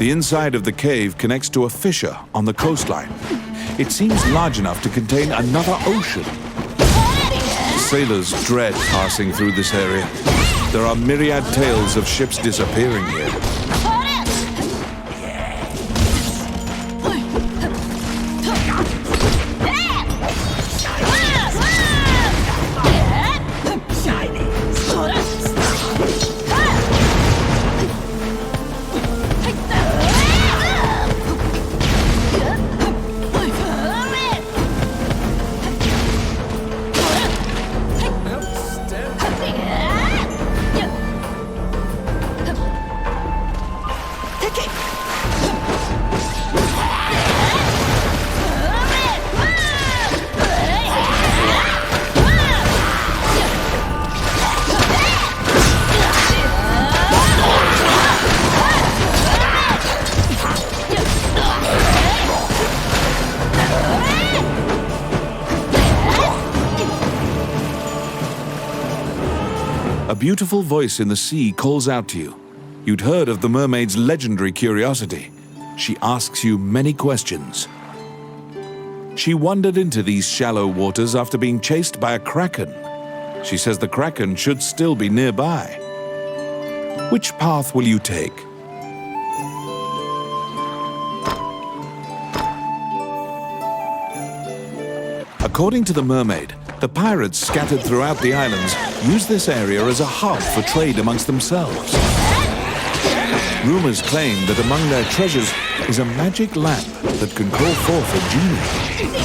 The inside of the cave connects to a fissure on the coastline. It seems large enough to contain another ocean. Sailors dread passing through this area. There are myriad tales of ships disappearing here. A beautiful voice in the sea calls out to you. You'd heard of the mermaid's legendary curiosity. She asks you many questions. She wandered into these shallow waters after being chased by a kraken. She says the kraken should still be nearby. Which path will you take? According to the mermaid, the pirates scattered throughout the islands use this area as a hub for trade amongst themselves. Rumors claim that among their treasures is a magic lamp that can call forth a genie.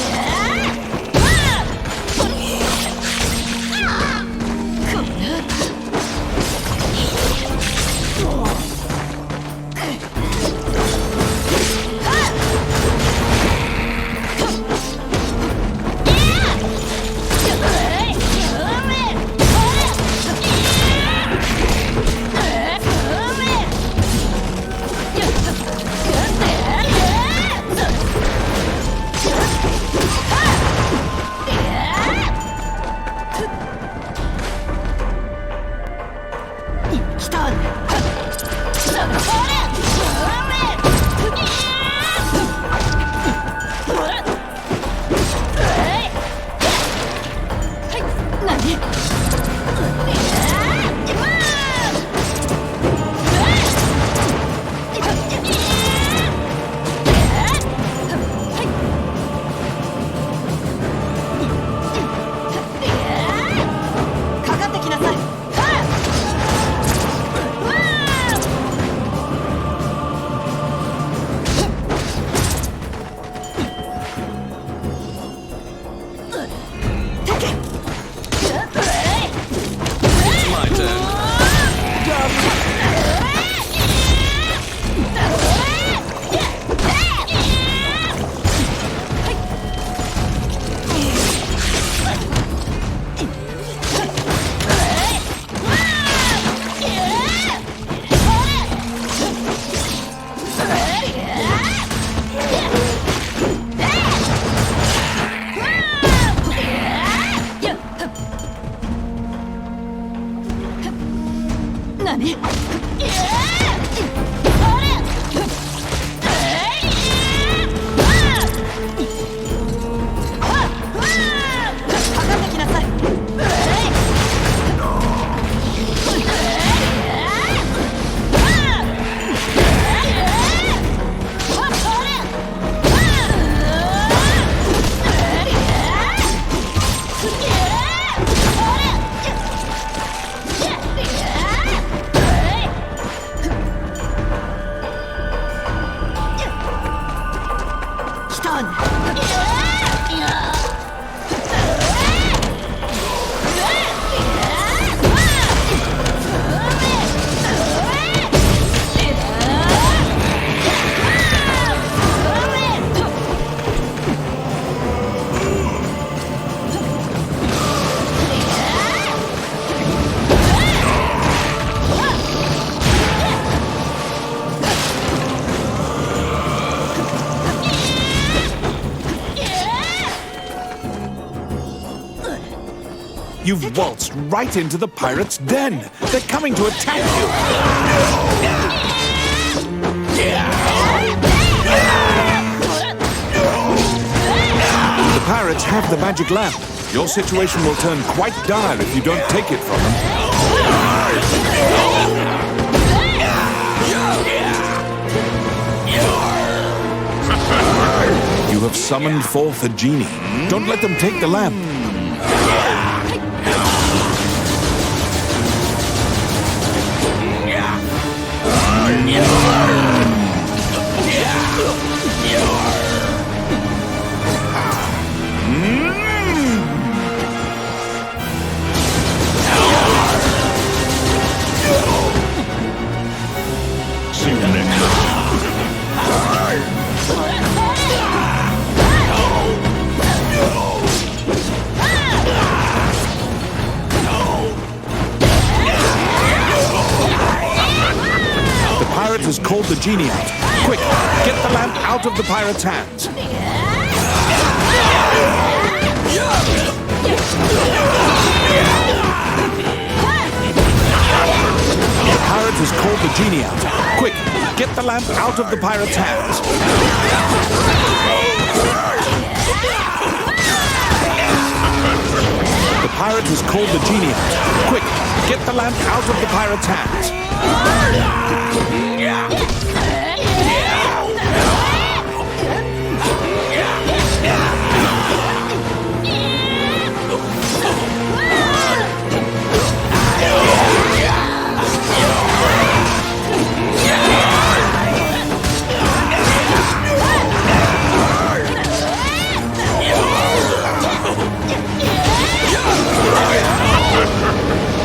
You've waltzed right into the pirates' den. They're coming to attack you. The pirates have the magic lamp. Your situation will turn quite dire if you don't take it from them. You have summoned forth a genie. Don't let them take the lamp. Has called the genie out. Quick, get the lamp out of the pirate's hands. The pirate has called the genie out. Quick, get the lamp out of the pirate's hands. The pirate has called the genie out. Quick, get the lamp out of the pirate's hands.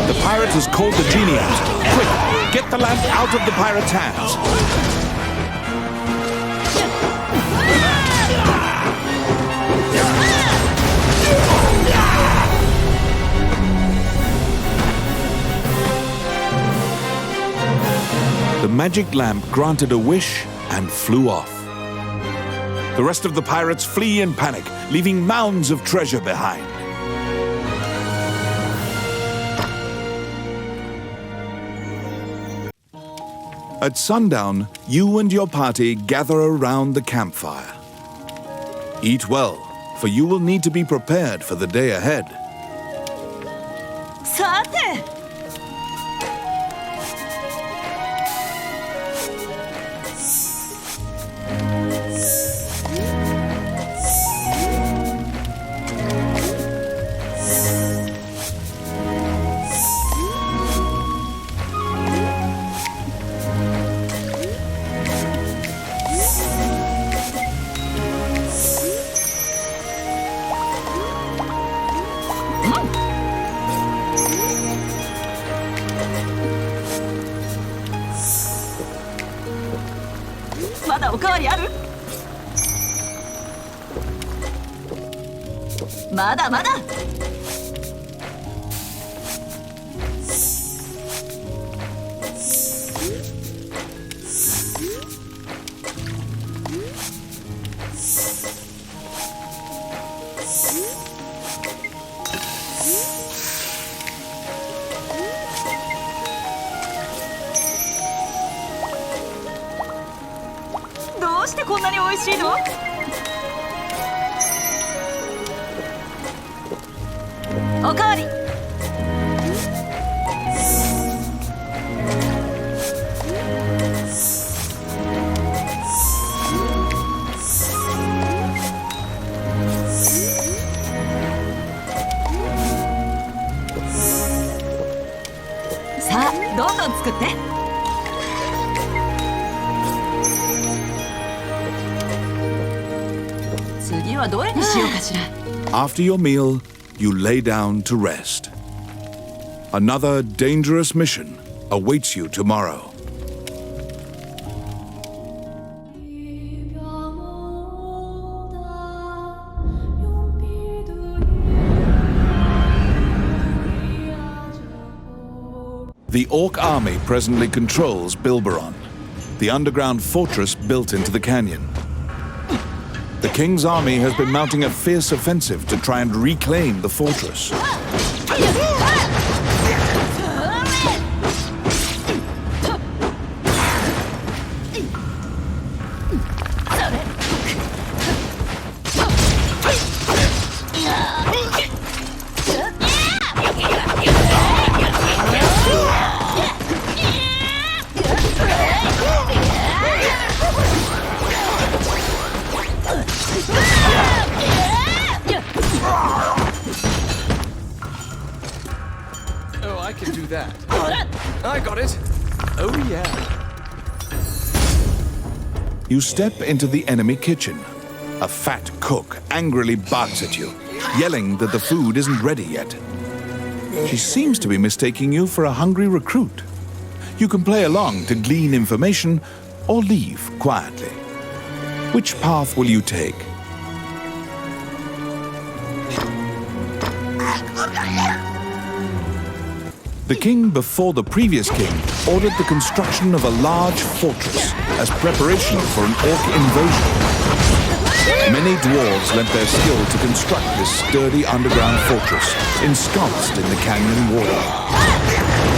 The pirate has called the genie out. Quick, get the lamp out of the pirate's hands. The magic lamp granted a wish and flew off. The rest of the pirates flee in panic, leaving mounds of treasure behind. At sundown, you and your party gather around the campfire. Eat well, for you will need to be prepared for the day ahead. さて。まだおかわりある？まだまだ。どうしてこんなに美味しいの？おかわり。さあ、どんどん作って。次はどれにしようかしら。After your meal, you lay down to rest. Another dangerous mission awaits you tomorrow. The Orc army presently controls Bilbaron, the underground fortress built into the canyon. The king's army has been mounting a fierce offensive to try and reclaim the fortress. I got it. Oh yeah. You step into the enemy kitchen. A fat cook angrily barks at you, yelling that the food isn't ready yet. She seems to be mistaking you for a hungry recruit. You can play along to glean information or leave quietly. Which path will you take? The king before the previous king ordered the construction of a large fortress as preparation for an orc invasion. Many dwarves lent their skill to construct this sturdy underground fortress, ensconced in the canyon wall.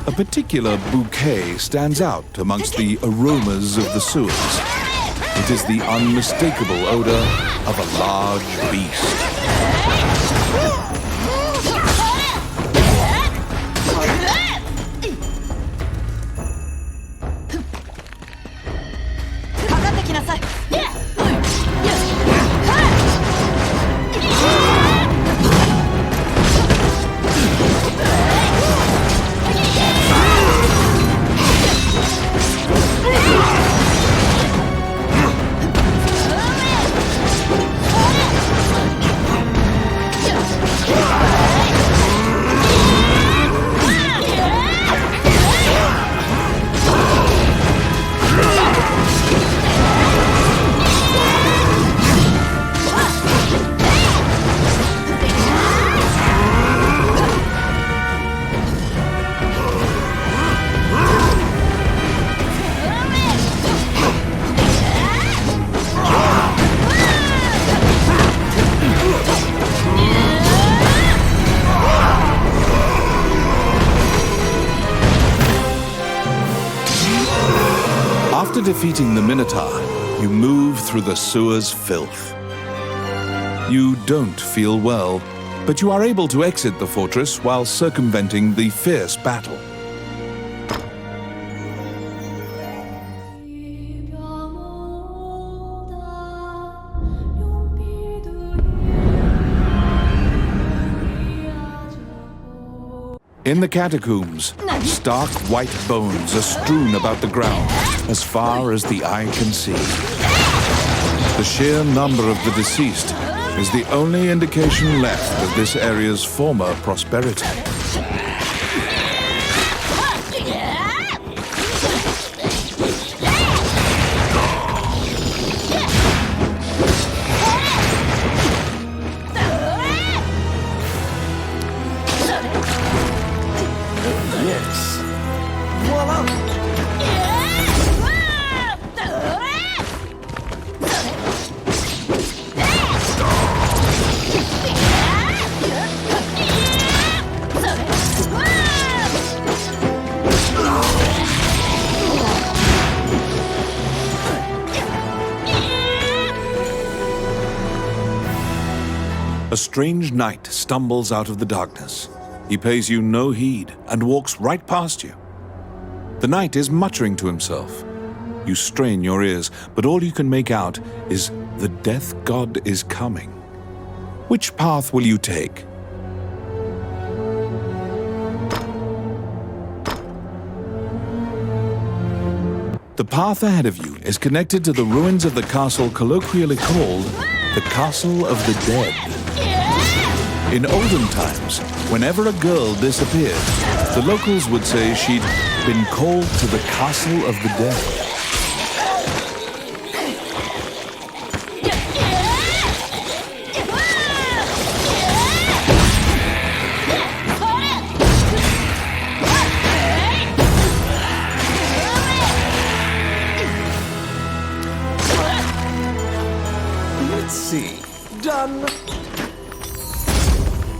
A particular bouquet stands out amongst the aromas of the sewers. It is the unmistakable odor of a large beast. After defeating the Minotaur, you move through the sewer's filth. You don't feel well, but you are able to exit the fortress while circumventing the fierce battle. In the catacombs, stark white bones are strewn about the ground as far as the eye can see. The sheer number of the deceased is the only indication left of this area's former prosperity. A strange knight stumbles out of the darkness. He pays you no heed and walks right past you. The knight is muttering to himself. You strain your ears, but all you can make out is the death god is coming. Which path will you take? The path ahead of you is connected to the ruins of the castle colloquially called the Castle of the Dead. In olden times, whenever a girl disappeared, the locals would say she'd been called to the Castle of the Dead. Let's see. Done.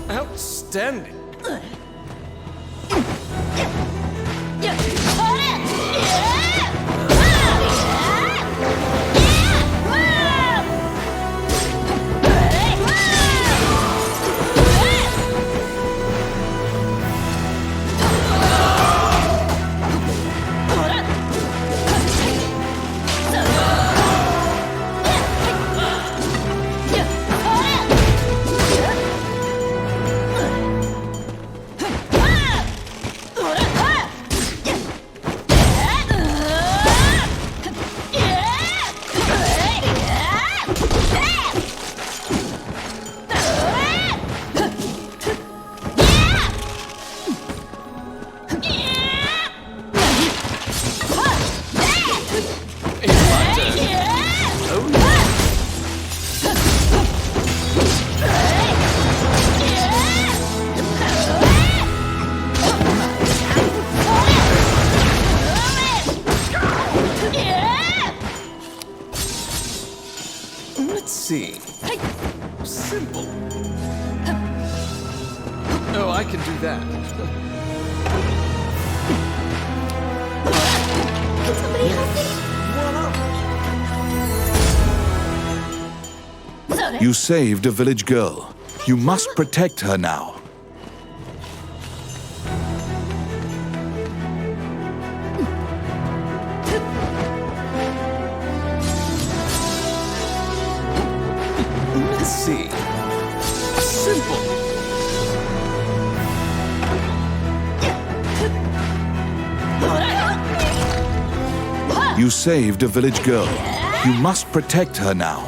Outstanding. Let's see. Simple. Oh, I can do that. You saved a village girl. You must protect her now. Let's see. Simple. You saved a village girl. You must protect her now.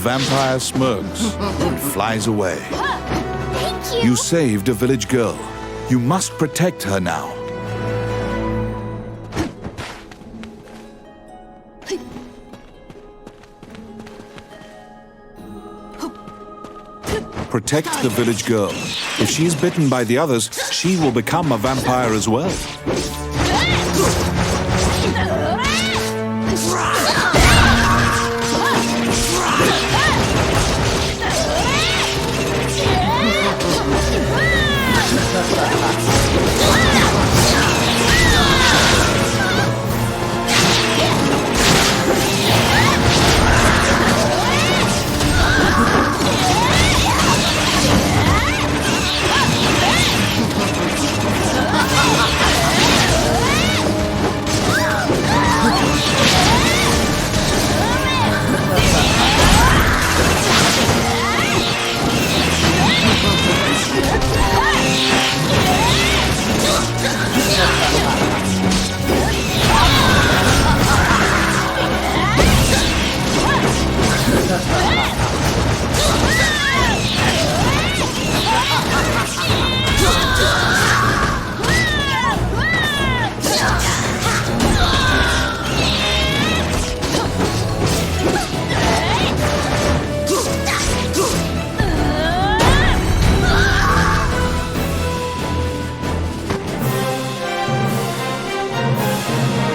vampire smirks and flies away. You saved a village girl. You must protect her now. Protect the village girl. If she is bitten by the others, she will become a vampire as well.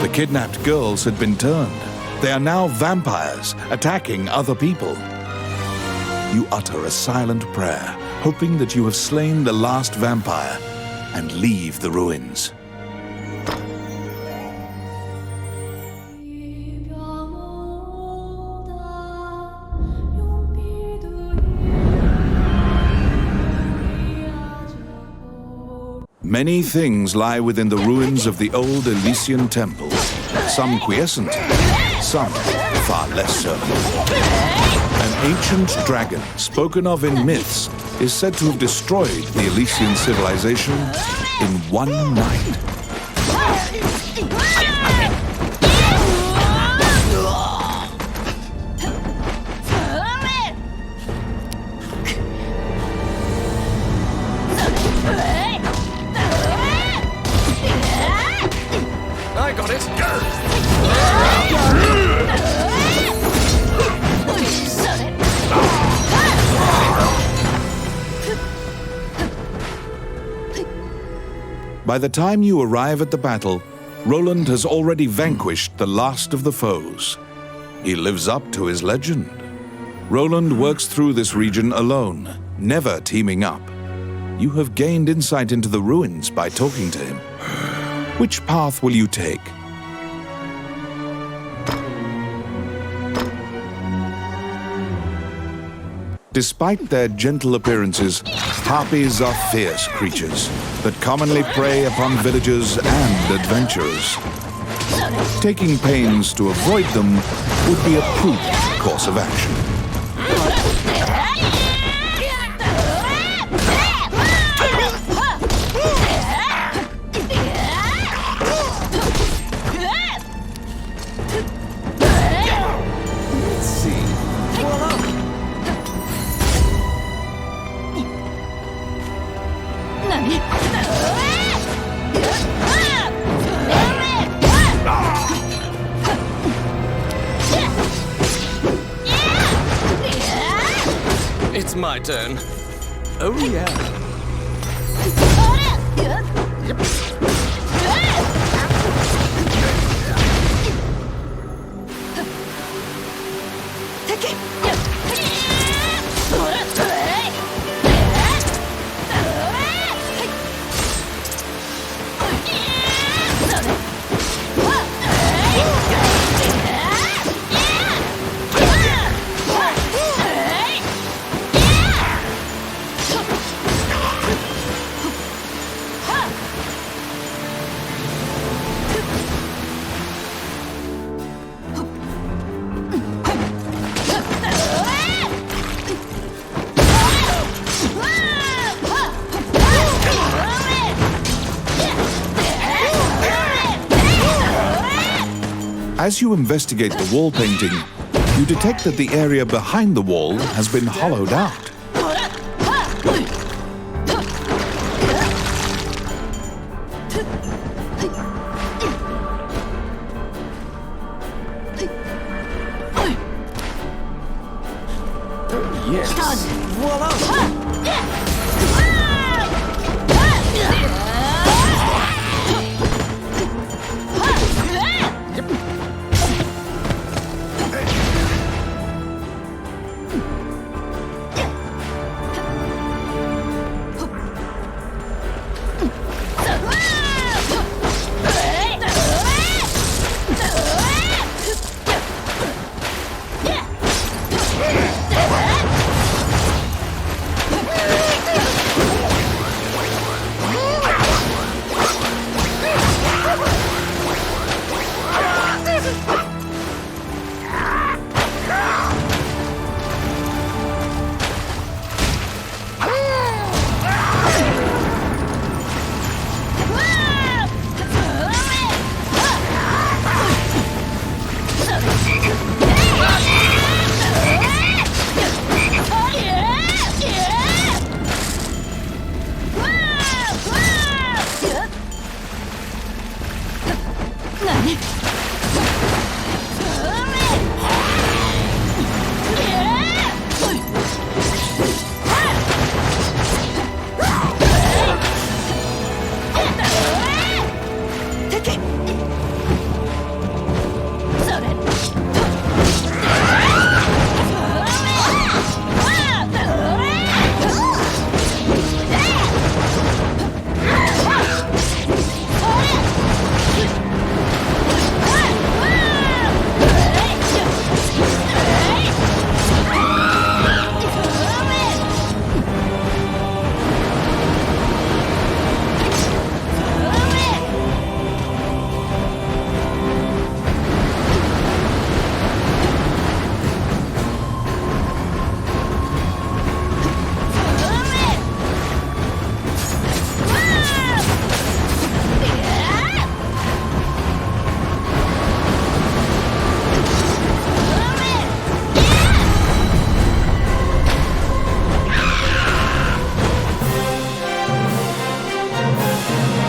The kidnapped girls had been turned. They are now vampires, attacking other people. You utter a silent prayer, hoping that you have slain the last vampire, and leave the ruins. Many things lie within the ruins of the old Elysian temples, some quiescent, some far less so. An ancient dragon, spoken of in myths, is said to have destroyed the Elysian civilization in one night. I got it. By the time you arrive at the battle, Roland has already vanquished the last of the foes. He lives up to his legend. Roland works through this region alone, never teaming up. You have gained insight into the ruins by talking to him. Which path will you take? Despite their gentle appearances, harpies are fierce creatures that commonly prey upon villagers and adventurers. Taking pains to avoid them would be a prudent course of action. It's my turn. Oh, yeah. As you investigate the wall painting, You detect that the area behind the wall has been hollowed out. Yes. Voila!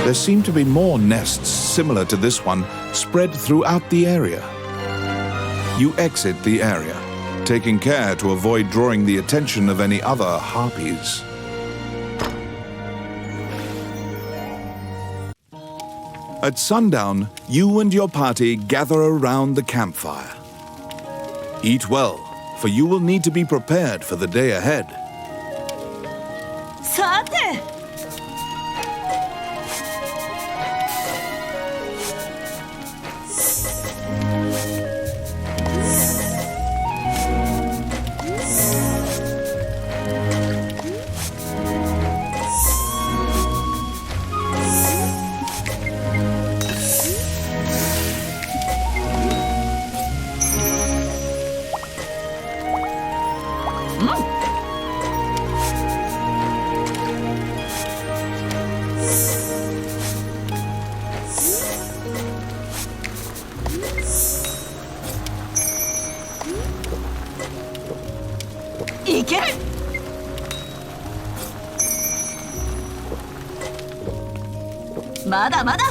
There seem to be more nests similar to this one spread throughout the area. You exit the area, taking care to avoid drawing the attention of any other harpies. At sundown, you and your party gather around the campfire. Eat well, for you will need to be prepared for the day ahead. さていけるまだまだ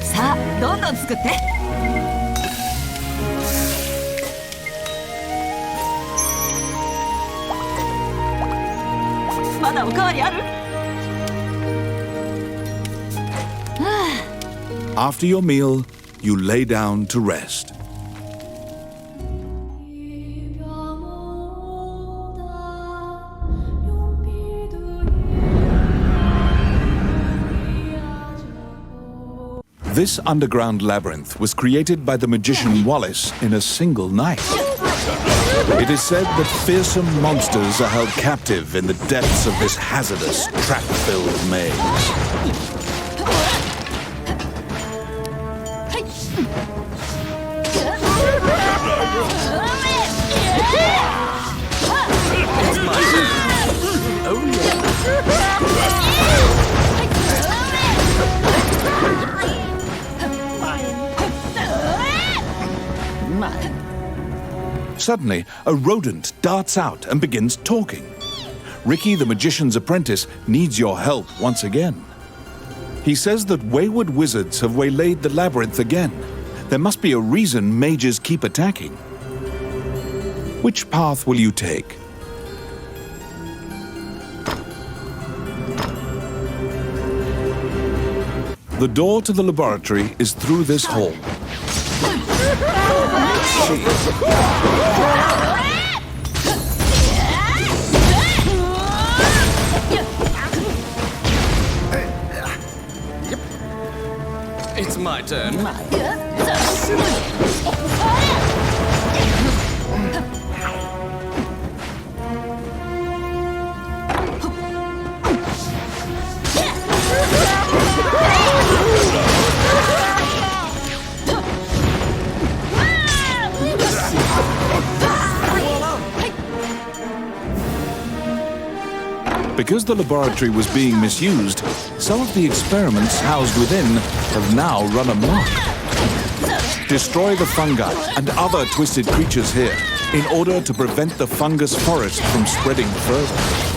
さあどんどん作ってまだおかわりあるAfter your meal, you lay down to rest. This underground labyrinth was created by the magician Wallace in a single night. It is said that fearsome monsters are held captive in the depths of this hazardous, trap-filled maze. Suddenly, a rodent darts out and begins talking. Ricky, the magician's apprentice, needs your help once again. He says that wayward wizards have waylaid the labyrinth again. There must be a reason mages keep attacking. Which path will you take? The door to the laboratory is through this hall. It's my turn. Because the laboratory was being misused, some of the experiments housed within have now run amok. Destroy the fungi and other twisted creatures here in order to prevent the fungus forest from spreading further.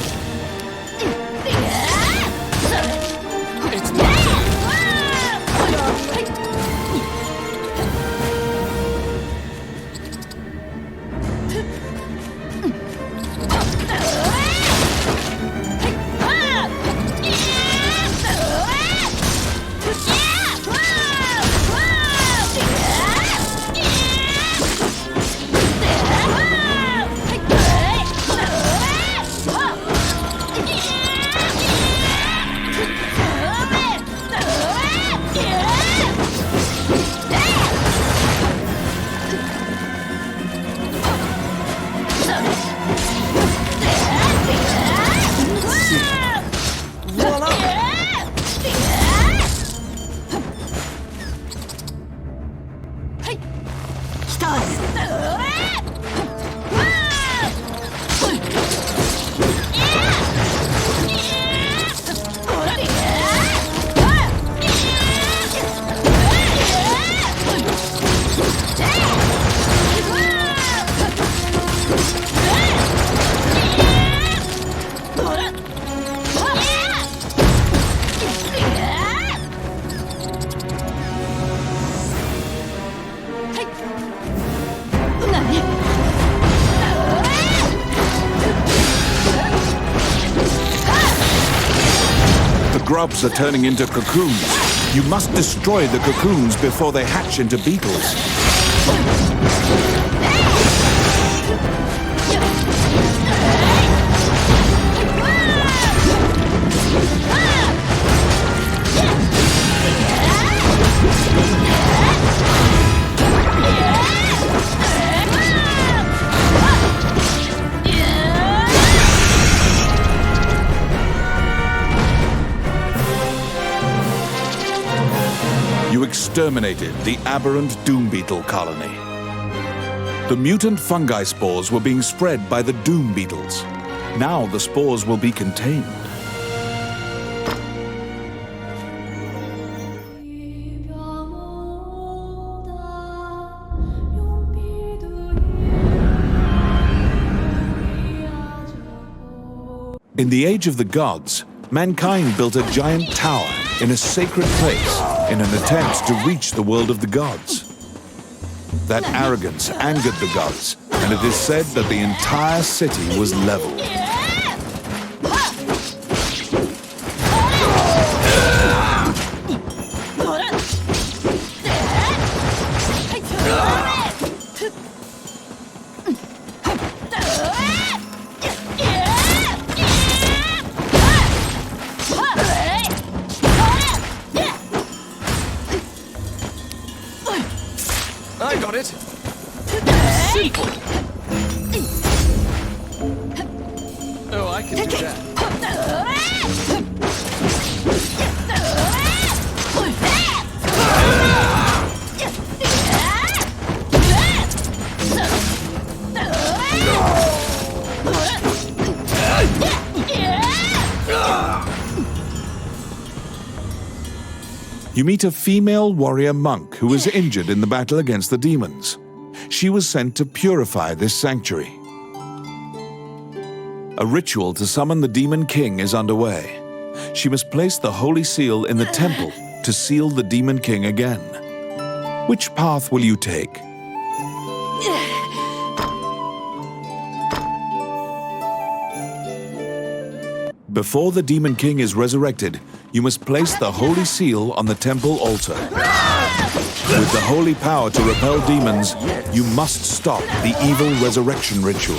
Grubs are turning into cocoons. You must destroy the cocoons before they hatch into beetles. You exterminated the aberrant doom beetle colony. The mutant fungi spores were being spread by the doom beetles. Now the spores will be contained. In the Age of the Gods, mankind built a giant tower in a sacred place in an attempt to reach the world of the gods. That arrogance angered the gods, and it is said that the entire city was leveled. Simple. Oh, I can do that. You meet a female warrior monk who was injured in the battle against the demons. She was sent to purify this sanctuary. A ritual to summon the demon king is underway. She must place the holy seal in the temple to seal the demon king again. Which path will you take? Before the demon king is resurrected, you must place the holy seal on the temple altar. With the holy power to repel demons, you must stop the evil resurrection ritual.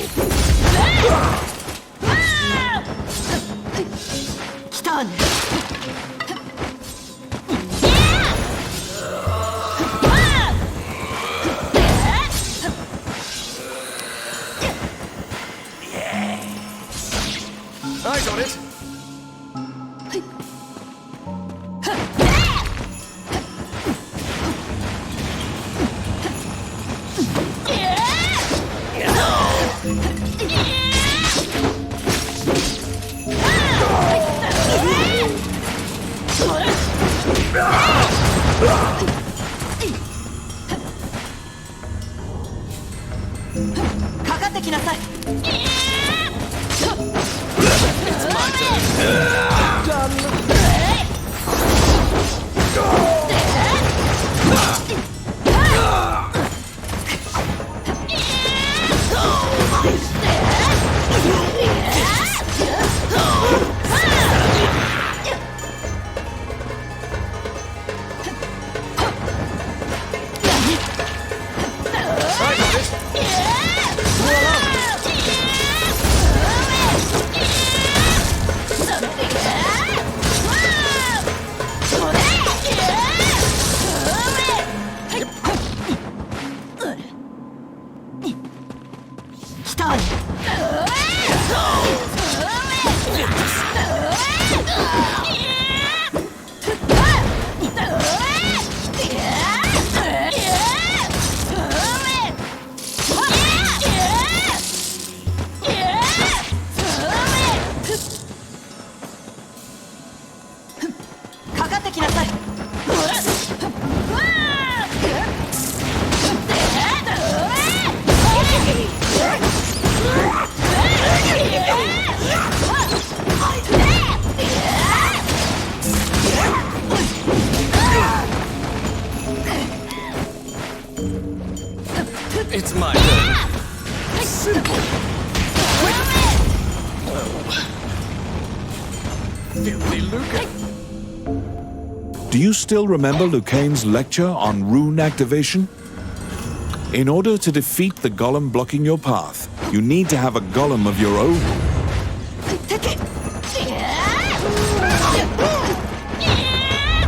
I got it. It's my turn. It's my turn. Simple. Filthy Luca. Do you still remember Lucane's lecture on rune activation? In order to defeat the golem blocking your path, you need to have a golem of your own.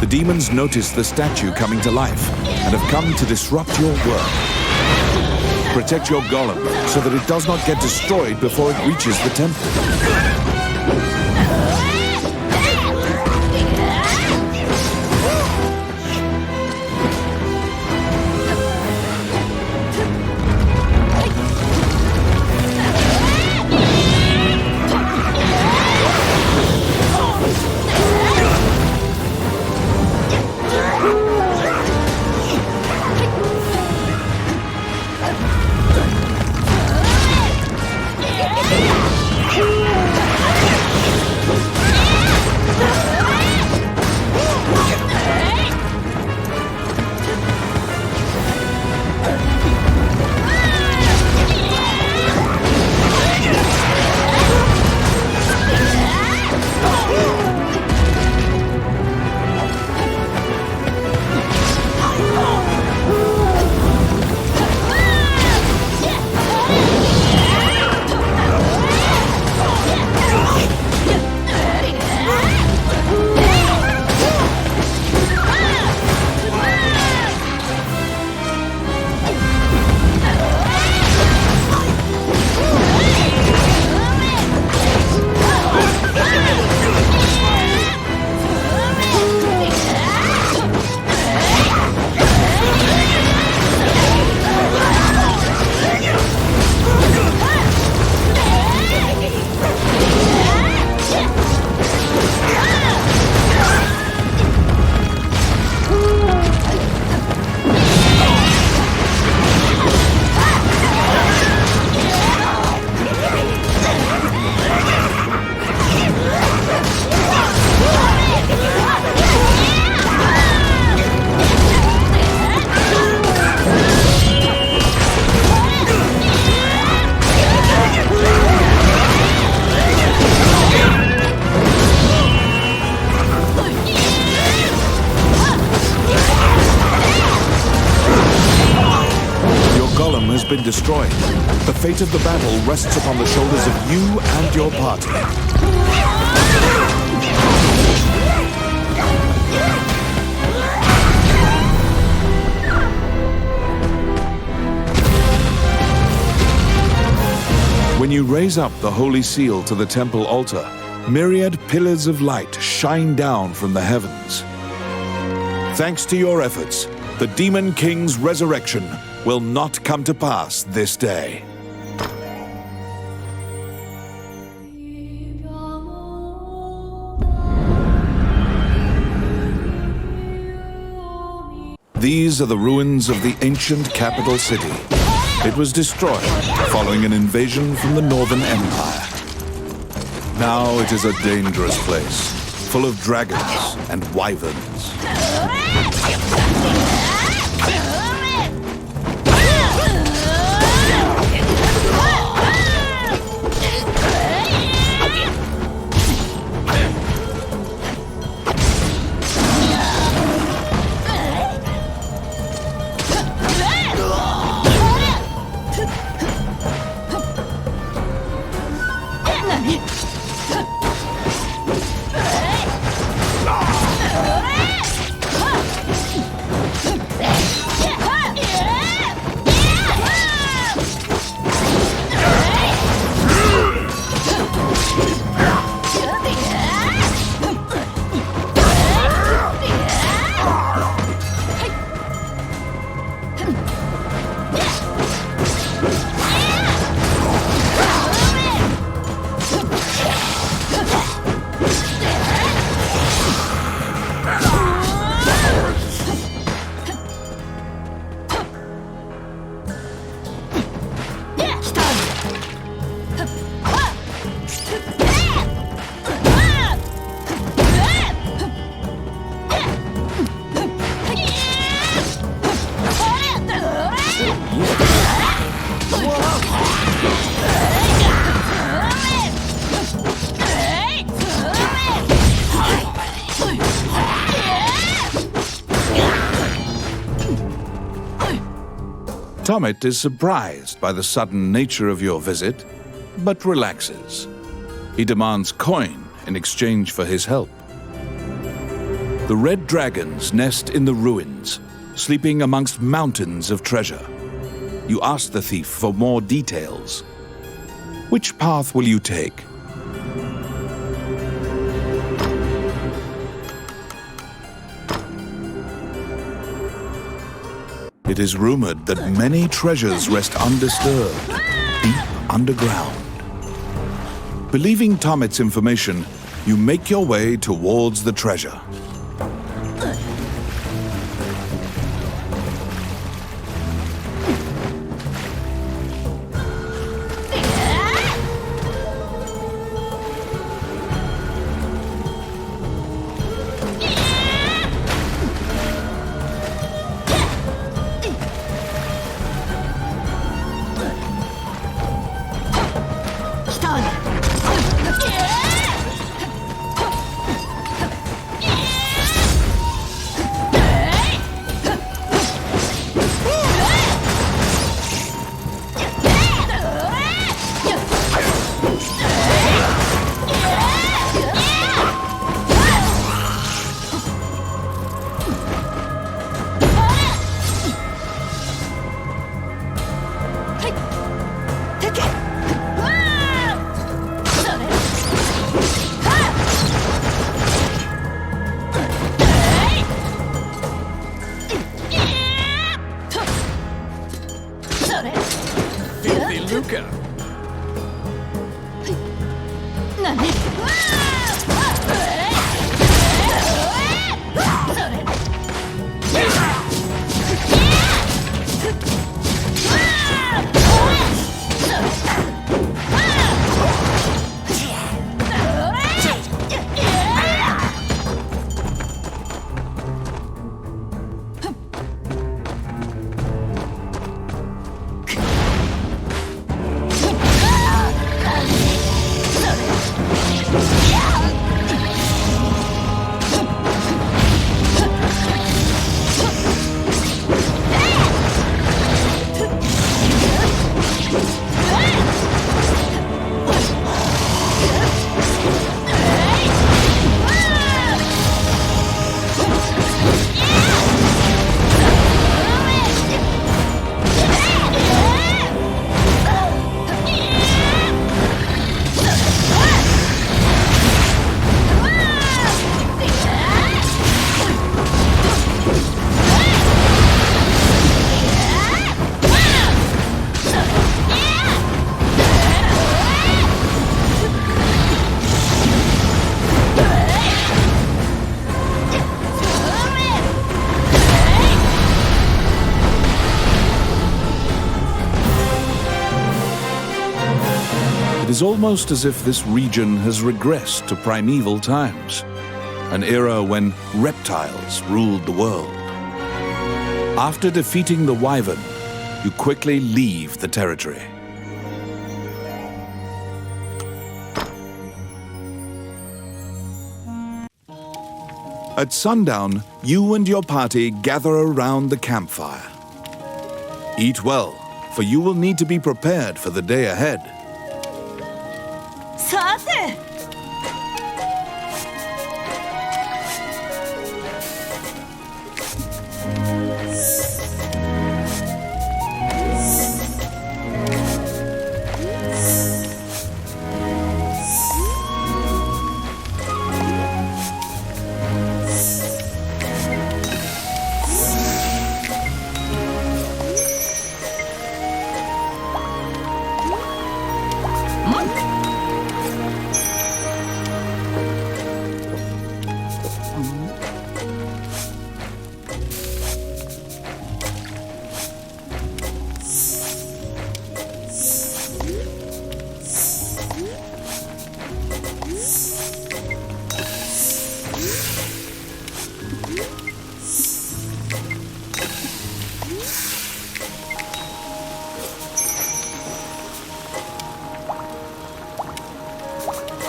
The demons notice the statue coming to life and have come to disrupt your work. Protect your golem so that it does not get destroyed before it reaches the temple. been destroyed. The fate of the battle rests upon the shoulders of you and your party. When you raise up the holy seal to the temple altar, myriad pillars of light shine down from the heavens. Thanks to your efforts, the Demon King's resurrection will not come to pass this day. These are the ruins of the ancient capital city. It was destroyed following an invasion from the Northern Empire. Now it is a dangerous place, full of dragons and wyverns. Tommet is surprised by the sudden nature of your visit, but relaxes. He demands coin in exchange for his help. The red dragons nest in the ruins, sleeping amongst mountains of treasure. You ask the thief for more details. Which path will you take? It is rumored that many treasures rest undisturbed, deep underground. Believing Tommet's information, you make your way towards the treasure. is almost as if this region has regressed to primeval times, an era when reptiles ruled the world. After defeating the wyvern, you quickly leave the territory. At sundown, you and your party gather around the campfire. Eat well, for you will need to be prepared for the day ahead. さて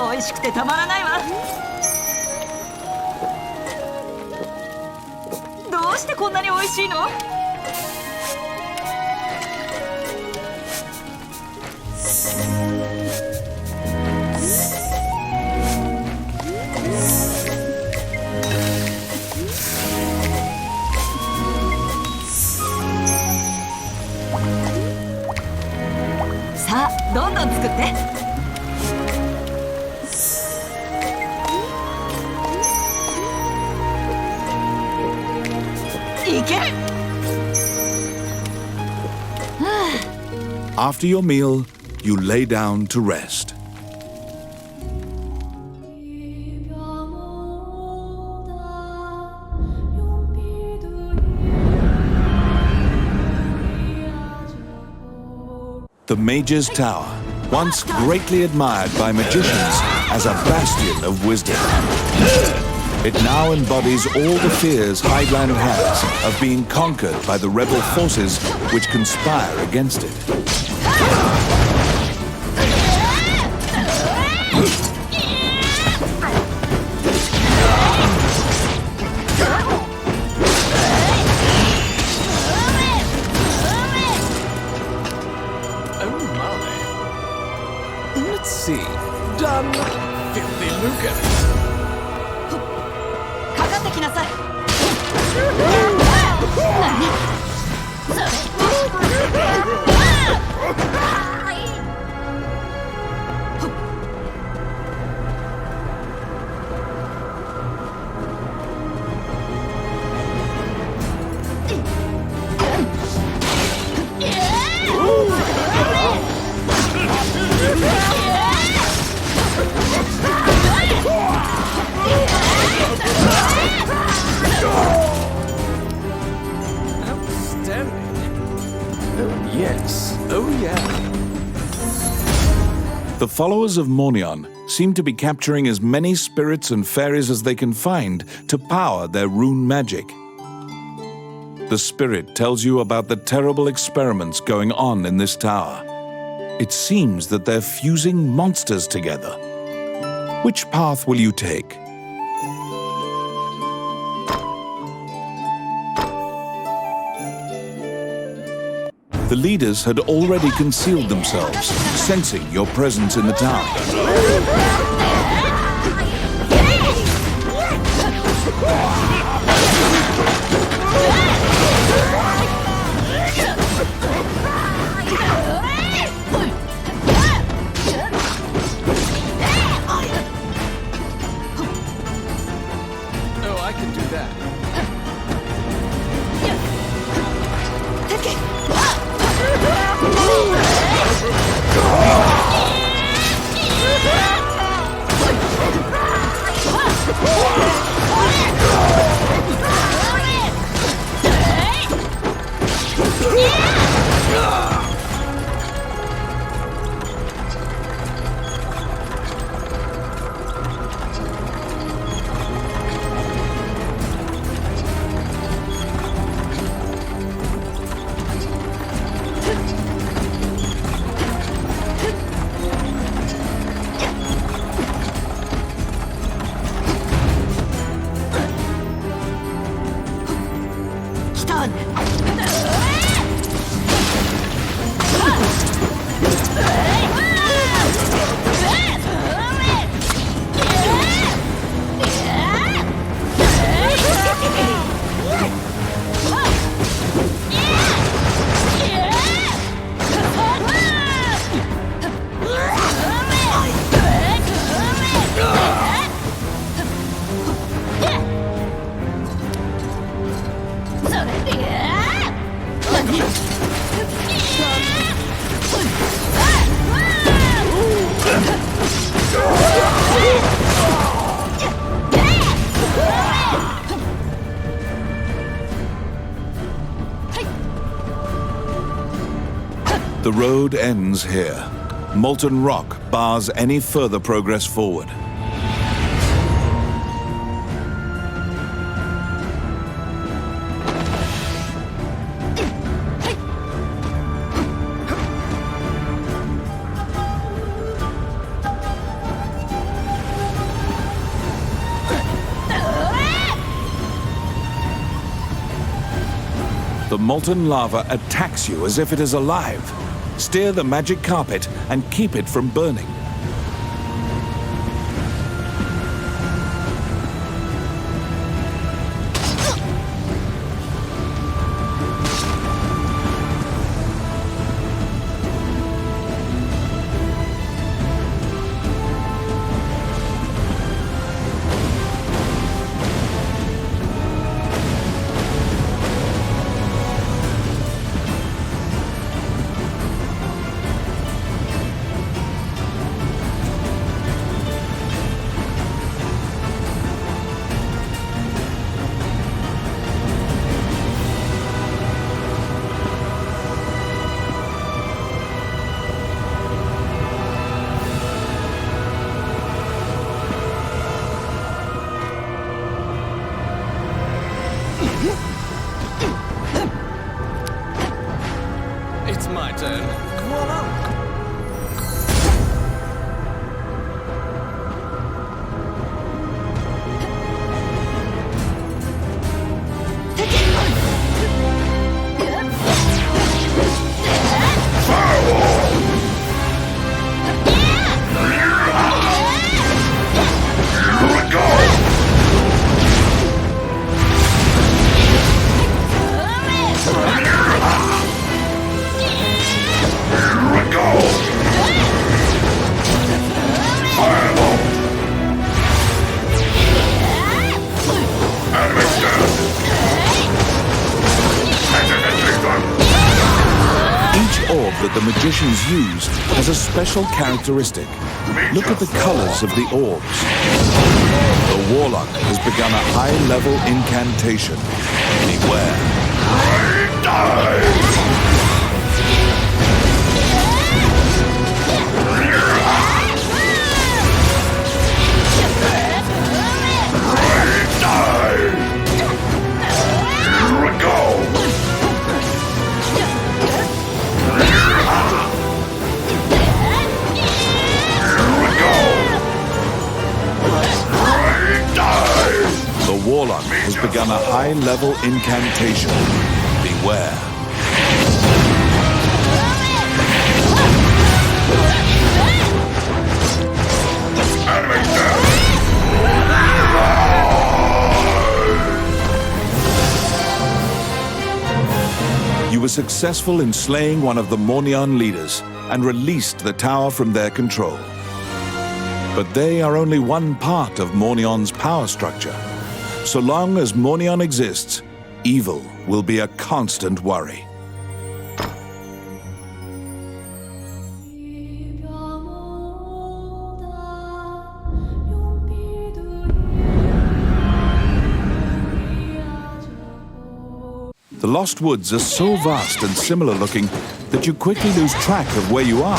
美味しくてたまらないわ。どうしてこんなに美味しいの？さあ、どんどん作って。After your meal, you lay down to rest. The Mage's Tower, once greatly admired by magicians as a bastion of wisdom. It now embodies all the fears Highland has of being conquered by the rebel forces which conspire against it. Oh my. Let's see. Done. Filthy lucre. かかってきなさい。Yes. Oh, yeah. The followers of Mornion seem to be capturing as many spirits and fairies as they can find to power their rune magic. The spirit tells you about the terrible experiments going on in this tower. It seems that they're fusing monsters together. Which path will you take? The leaders had already concealed themselves, sensing your presence in the town. Oh, I can do that. The road ends here. Molten rock bars any further progress forward. The molten lava attacks you as if it is alive. Steer the magic carpet and keep it from burning. It's my turn. Come on up. That the magicians use has a special characteristic. Look at the colors of the orbs. The warlock has begun a high-level incantation. Beware. The warlock has begun a high-level incantation. Beware. You were successful in slaying one of the Mornion leaders and released the tower from their control. But they are only one part of Mornion's power structure. So long as Mornion exists, evil will be a constant worry. The Lost Woods are so vast and similar looking that you quickly lose track of where you are.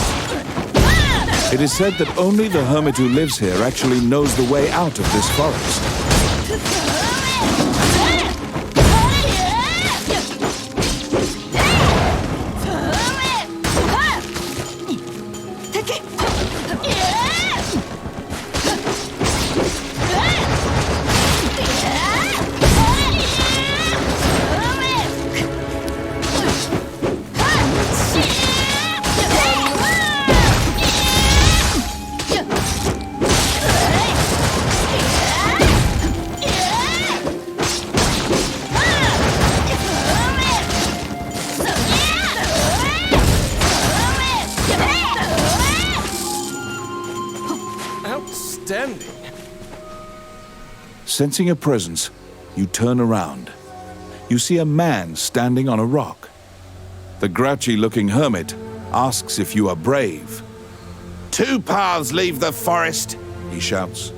It is said that only the hermit who lives here actually knows the way out of this forest. Sensing a presence, you turn around. You see a man standing on a rock. The grouchy-looking hermit asks if you are brave. Two paths leave the forest, he shouts.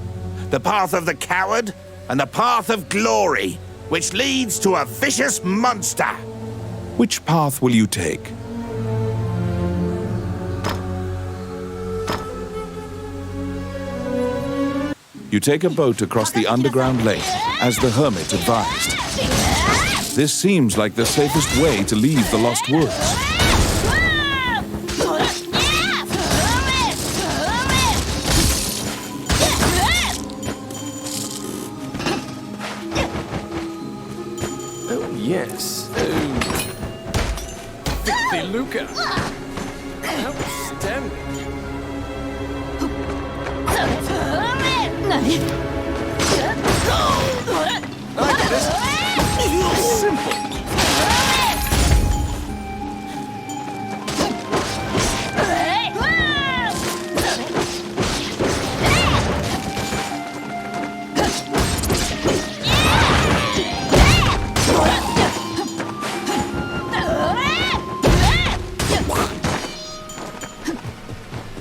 The path of the coward and the path of glory, which leads to a vicious monster. Which path will you take? You take a boat across the underground lake, as the hermit advised. This seems like the safest way to leave the Lost Woods. Oh, yes. Oh. Filthy Luca. Outstanding. Simple.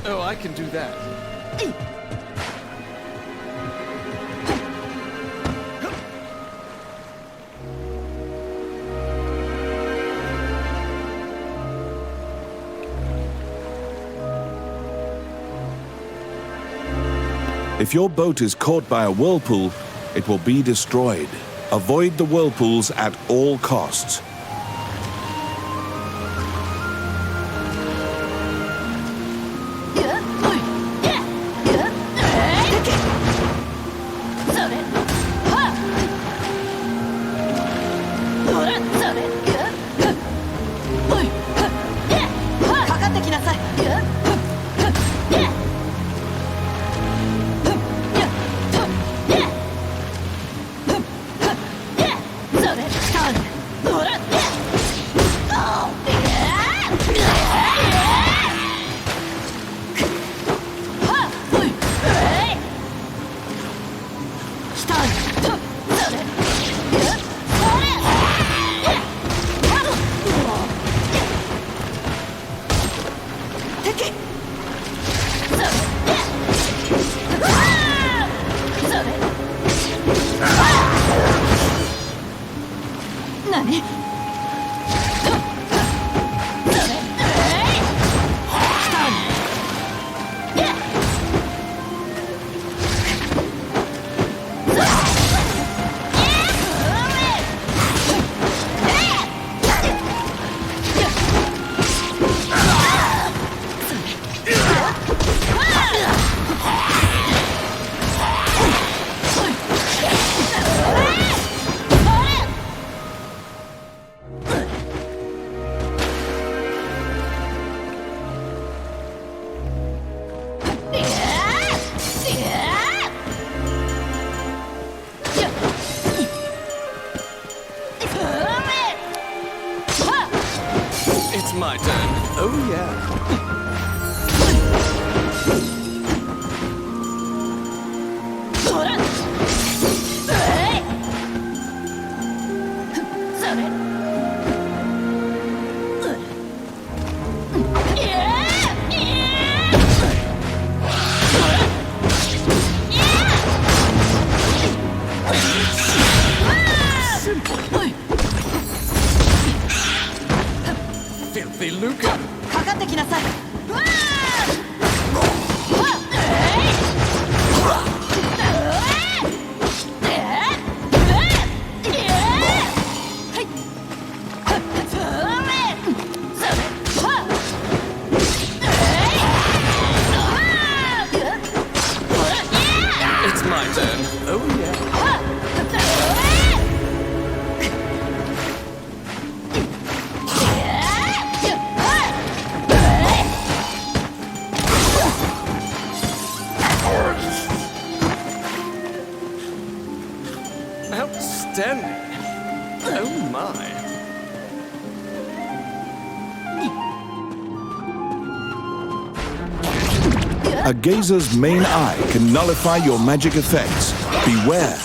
Oh, I can do that. If your boat is caught by a whirlpool, it will be destroyed. Avoid the whirlpools at all costs. It's my turn. Oh, yeah. Filthy Luca. かかってきなさい。It's my turn. Oh, yeah. Outstanding. Oh, my. A gazer's main eye can nullify your magic effects. Beware.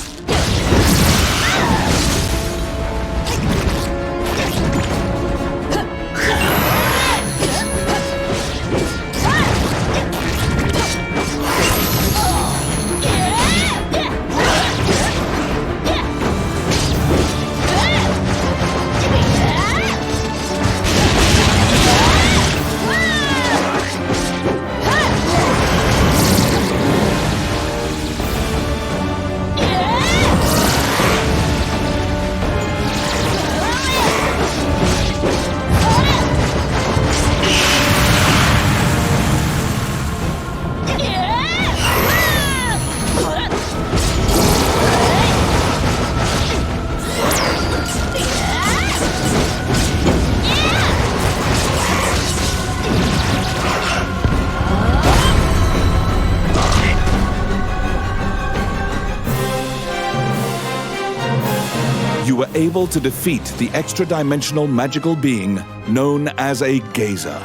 you were able to defeat the extra-dimensional magical being known as a gazer.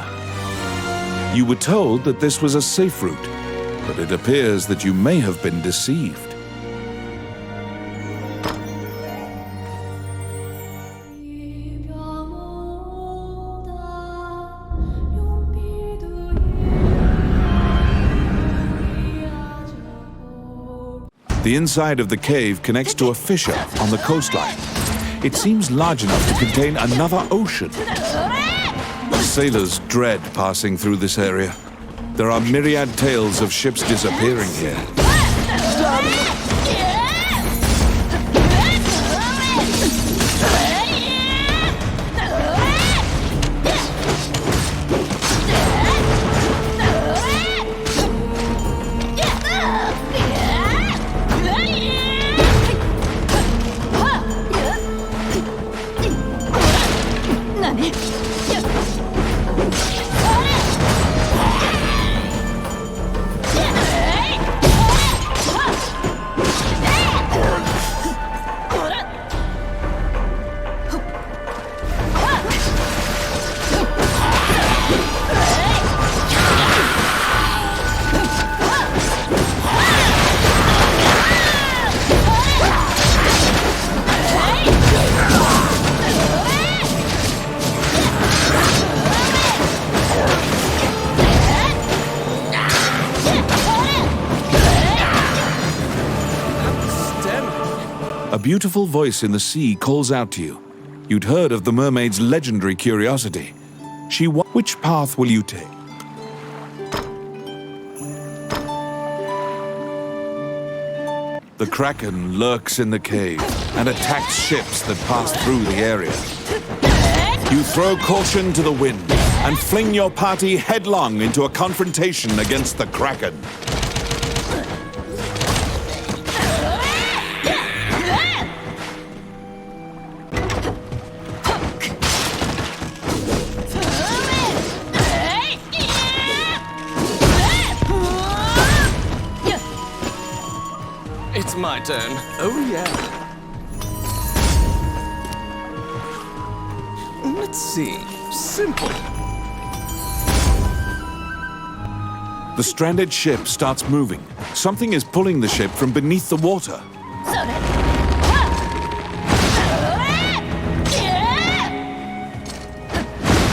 You were told that this was a safe route, but it appears that you may have been deceived. The inside of the cave connects to a fissure on the coastline. It seems large enough to contain another ocean. Sailors dread passing through this area. There are myriad tales of ships disappearing here. A beautiful voice in the sea calls out to you. You'd heard of the mermaid's legendary curiosity. Which path will you take? The Kraken lurks in the cave and attacks ships that pass through the area. You throw caution to the wind and fling your party headlong into a confrontation against the Kraken. It's my turn. Oh, yeah. Let's see. Simple. The stranded ship starts moving. Something is pulling the ship from beneath the water.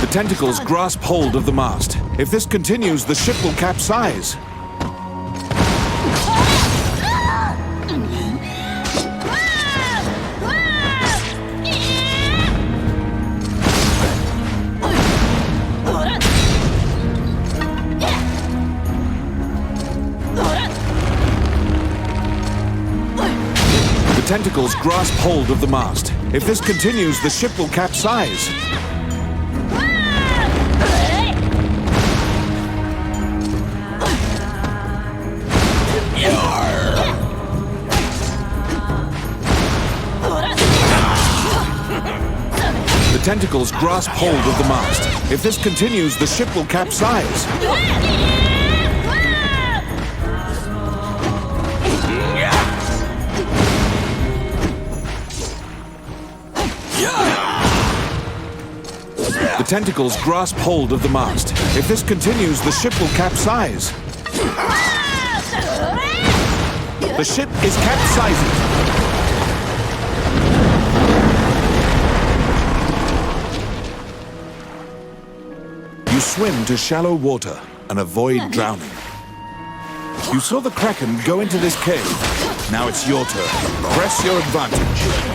The tentacles grasp hold of the mast. If this continues, the ship will capsize. The tentacles grasp hold of the mast. If this continues, the ship will capsize. The tentacles grasp hold of the mast. If this continues, the ship will capsize. The tentacles grasp hold of the mast. If this continues, the ship will capsize. The ship is capsizing. You swim to shallow water and avoid drowning. You saw the Kraken go into this cave. Now it's your turn. Press your advantage.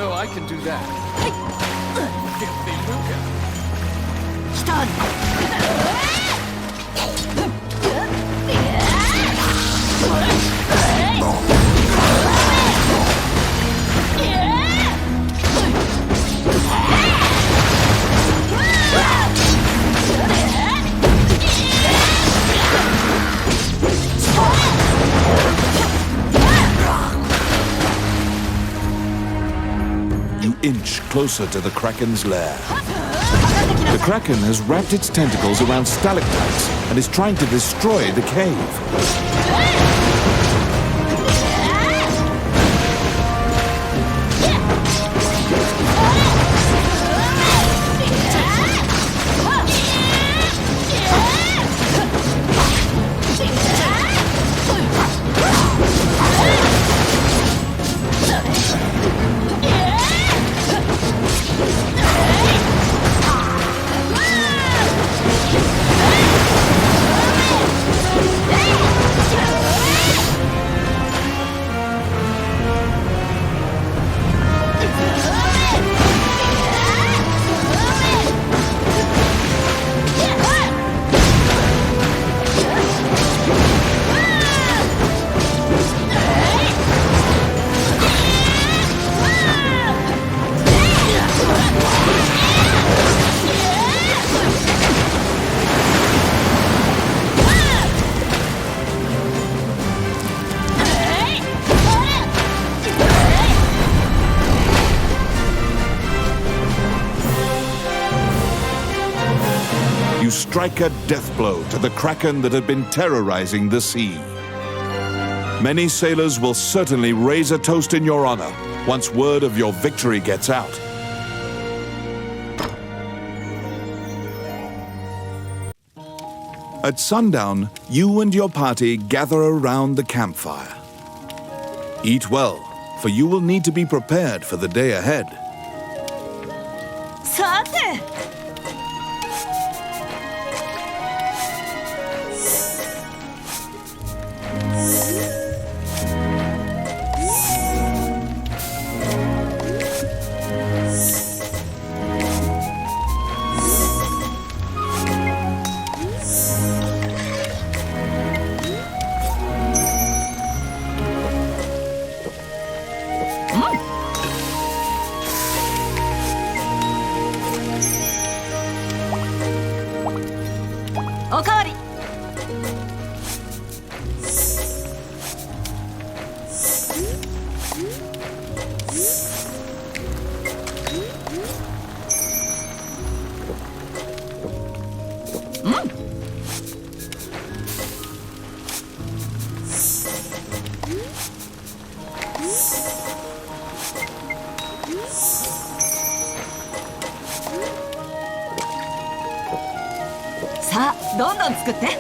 Oh, I can do that. Filthy Luca. inch closer to the Kraken's lair. The Kraken has wrapped its tentacles around stalactites and is trying to destroy the cave. You strike a death blow to the Kraken that had been terrorizing the sea. Many sailors will certainly raise a toast in your honor once word of your victory gets out. At sundown, you and your party gather around the campfire. Eat well, for you will need to be prepared for the day ahead. さて。おかわり。さあ、どんどん作って。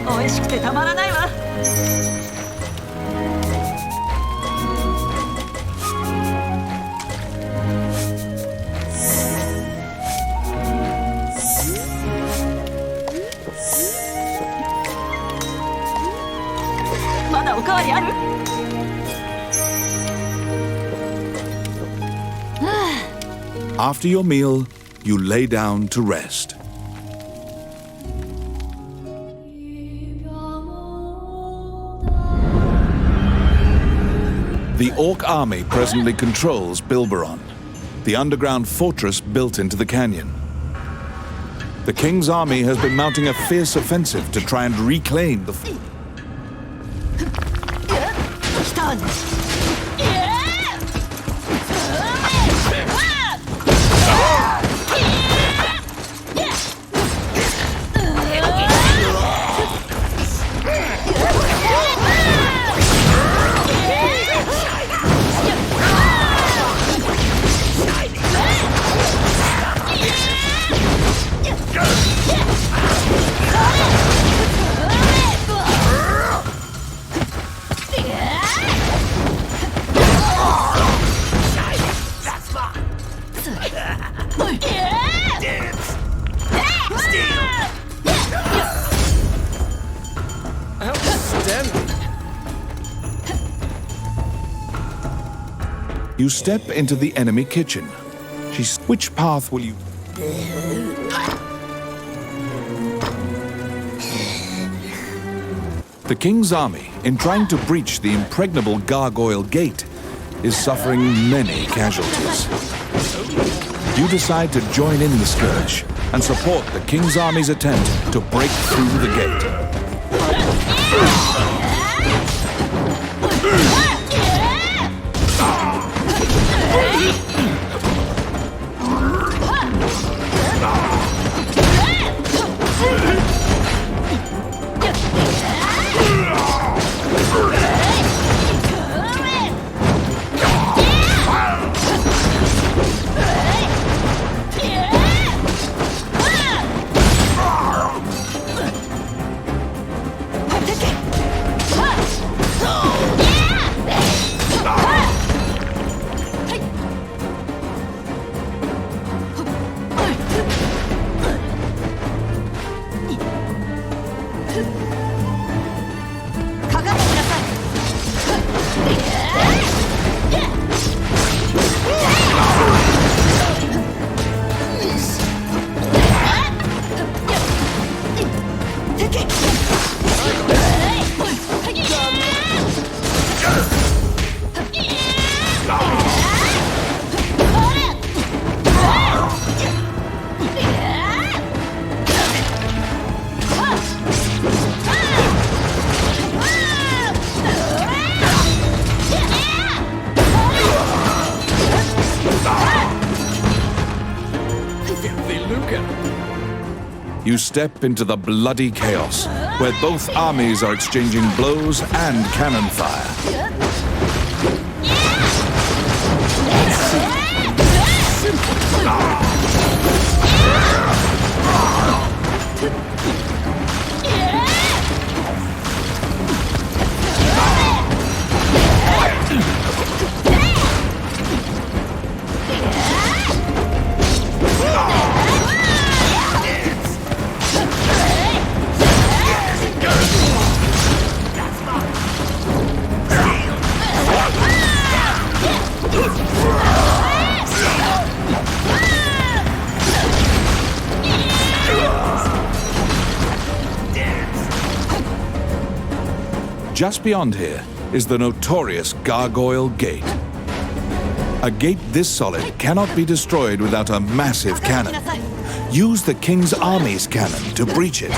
美味しくてたまらないわ。まだおかわりある？ After your meal, you lay down to rest. The Orc army presently controls Bilbaron, the underground fortress built into the canyon. The king's army has been mounting a fierce offensive to try and reclaim the fort. 来た。 You step into the enemy kitchen. Which path will you... The king's army, in trying to breach the impregnable gargoyle gate, is suffering many casualties. You decide to join in the skirmish and support the King's army's attempt to break through the gate. You step into the bloody chaos, where both armies are exchanging blows and cannon fire. Just beyond here is the notorious Gargoyle Gate. A gate this solid cannot be destroyed without a massive cannon. Use the King's army's cannon to breach it.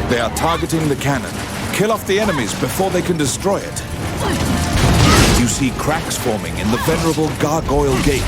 They are targeting the cannon. Kill off the enemies before they can destroy it. You see cracks forming in the venerable Gargoyle Gate.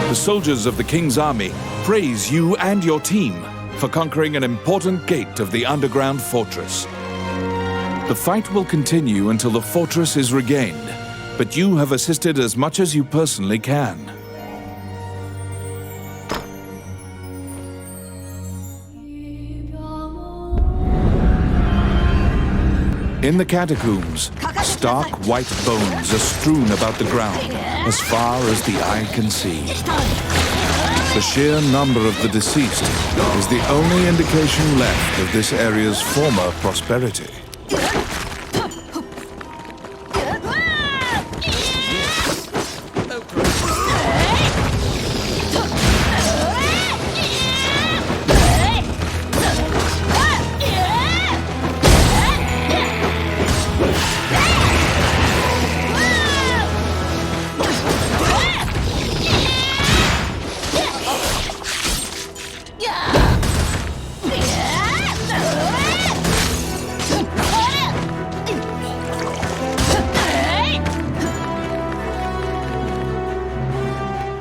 The soldiers of the King's army praise you and your team for conquering an important gate of the underground fortress. The fight will continue until the fortress is regained, but you have assisted as much as you personally can. In the catacombs, stark white bones are strewn about the ground as far as the eye can see. The sheer number of the deceased is the only indication left of this area's former prosperity.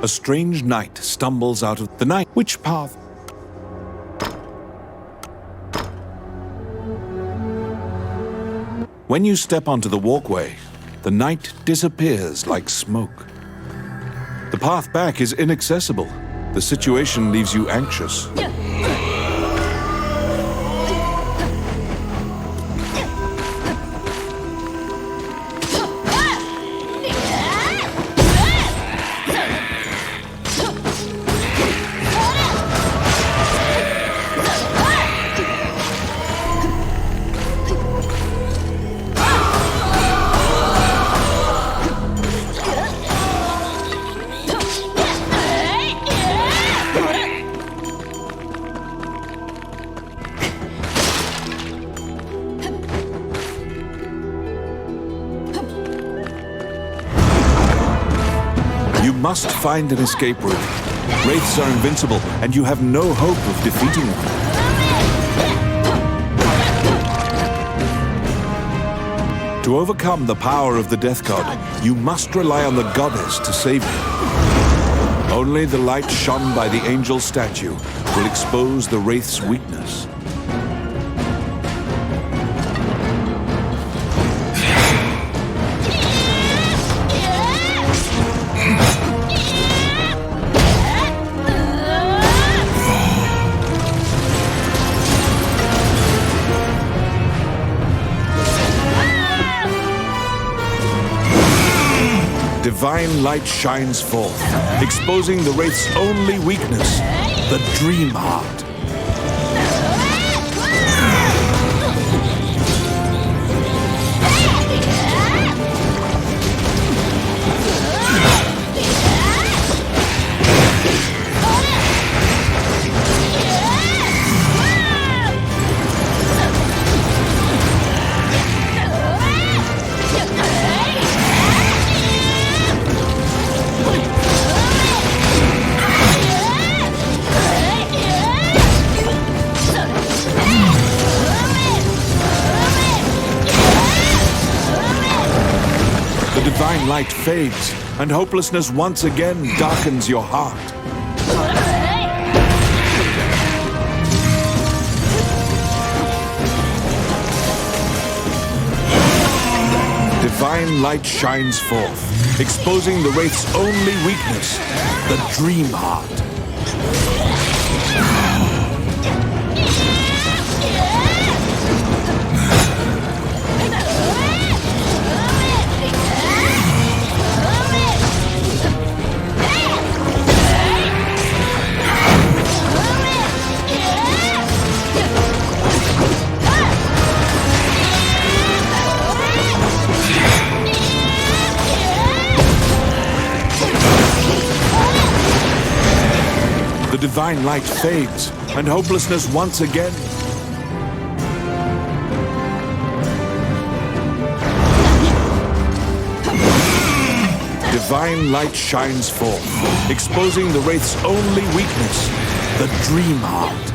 A strange knight stumbles out of the night. Which path? When you step onto the walkway, the knight disappears like smoke. The path back is inaccessible. The situation leaves you anxious. You must find an escape route. Wraiths are invincible, and you have no hope of defeating them. To overcome the power of the Death God, you must rely on the goddess to save you. Only the light shone by the angel statue will expose the Wraith's weakness. Divine light shines forth, exposing the Wraith's only weakness, the Dream Heart. The divine light fades, and hopelessness once again darkens your heart. Divine light shines forth, exposing the Wraith's only weakness, the Dream Heart. The divine light fades, and hopelessness once again. Divine light shines forth, exposing the Wraith's only weakness, the Dream Heart.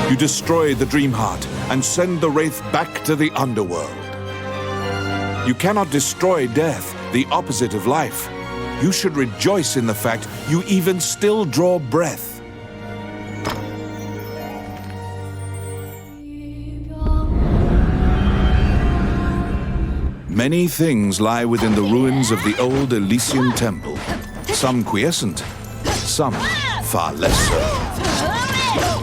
You destroy the Dream Heart and send the Wraith back to the underworld. You cannot destroy death, the opposite of life. You should rejoice in the fact you even still draw breath. Many things lie within the ruins of the old Elysian temple, some quiescent, some far less so.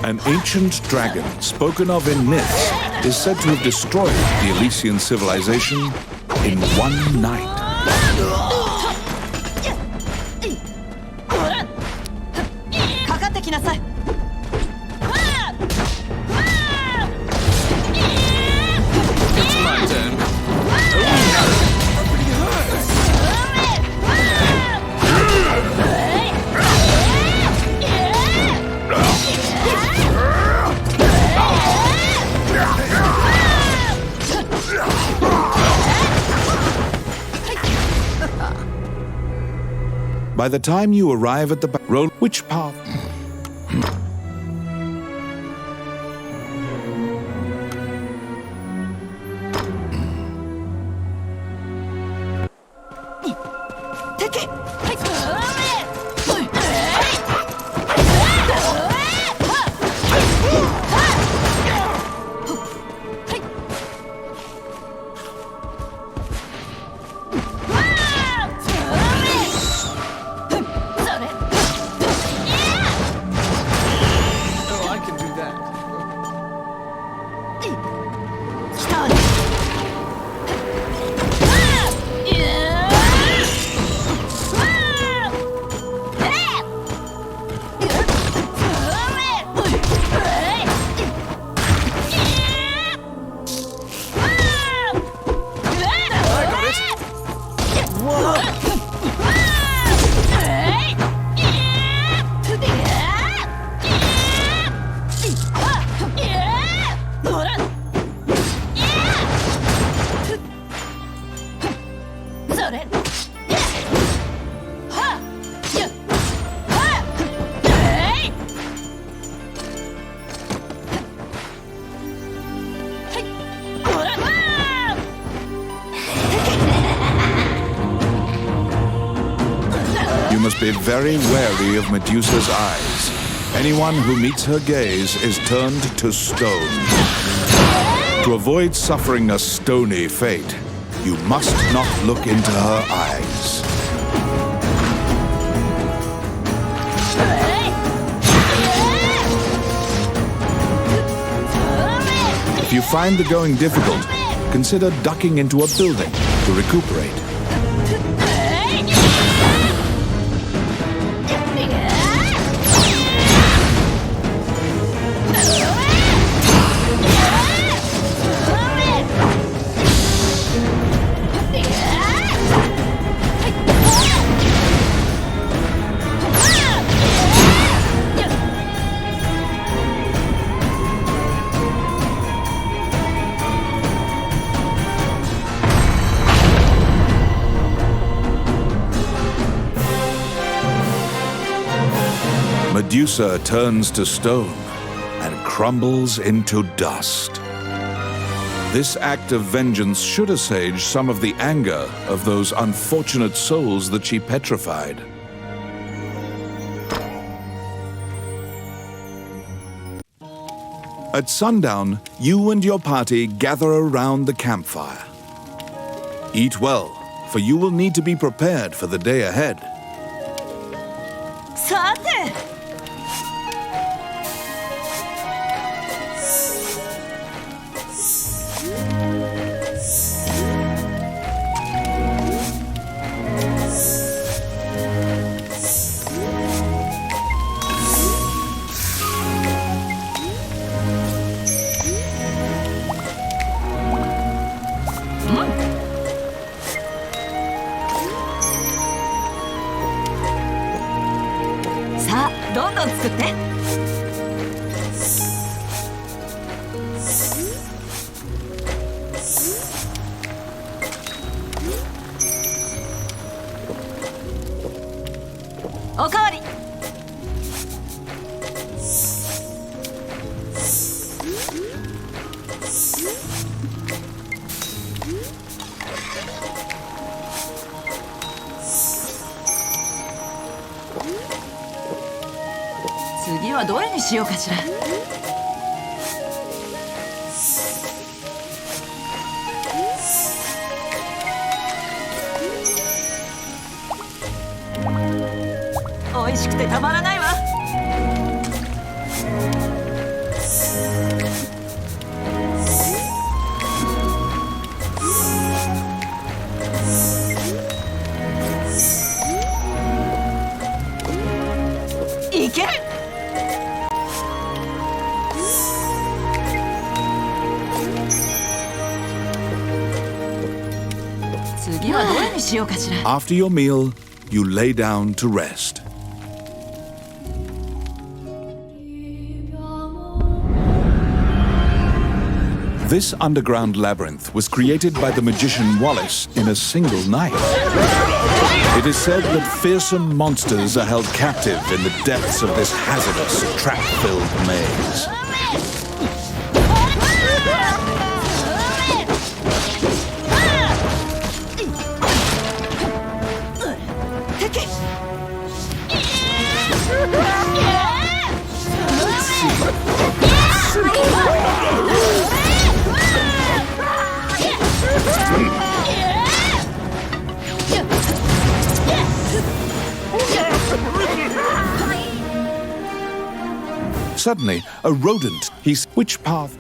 An ancient dragon, spoken of in myths, is said to have destroyed the Elysian civilization in one night. It's my turn. By the time you arrive at the road, which path? Oh, I can do that. I got it. You must be very wary of Medusa's eyes. Anyone who meets her gaze is turned to stone. To avoid suffering a stony fate, you must not look into her eyes. If you find the going difficult, consider ducking into a building to recuperate. Medusa turns to stone and crumbles into dust. This act of vengeance should assuage some of the anger of those unfortunate souls that she petrified. At sundown, you and your party gather around the campfire. Eat well, for you will need to be prepared for the day ahead. さてさあどんどん作って。おかわり。次はどれにしようかしら。おい美味しくてたまらないわ。いける。次はどれにしようかしら。 After your meal, you lay down to rest. This underground labyrinth was created by the magician Wallace in a single night. It is said that fearsome monsters are held captive in the depths of this hazardous, trap-filled maze. Suddenly, a rodent. Which path?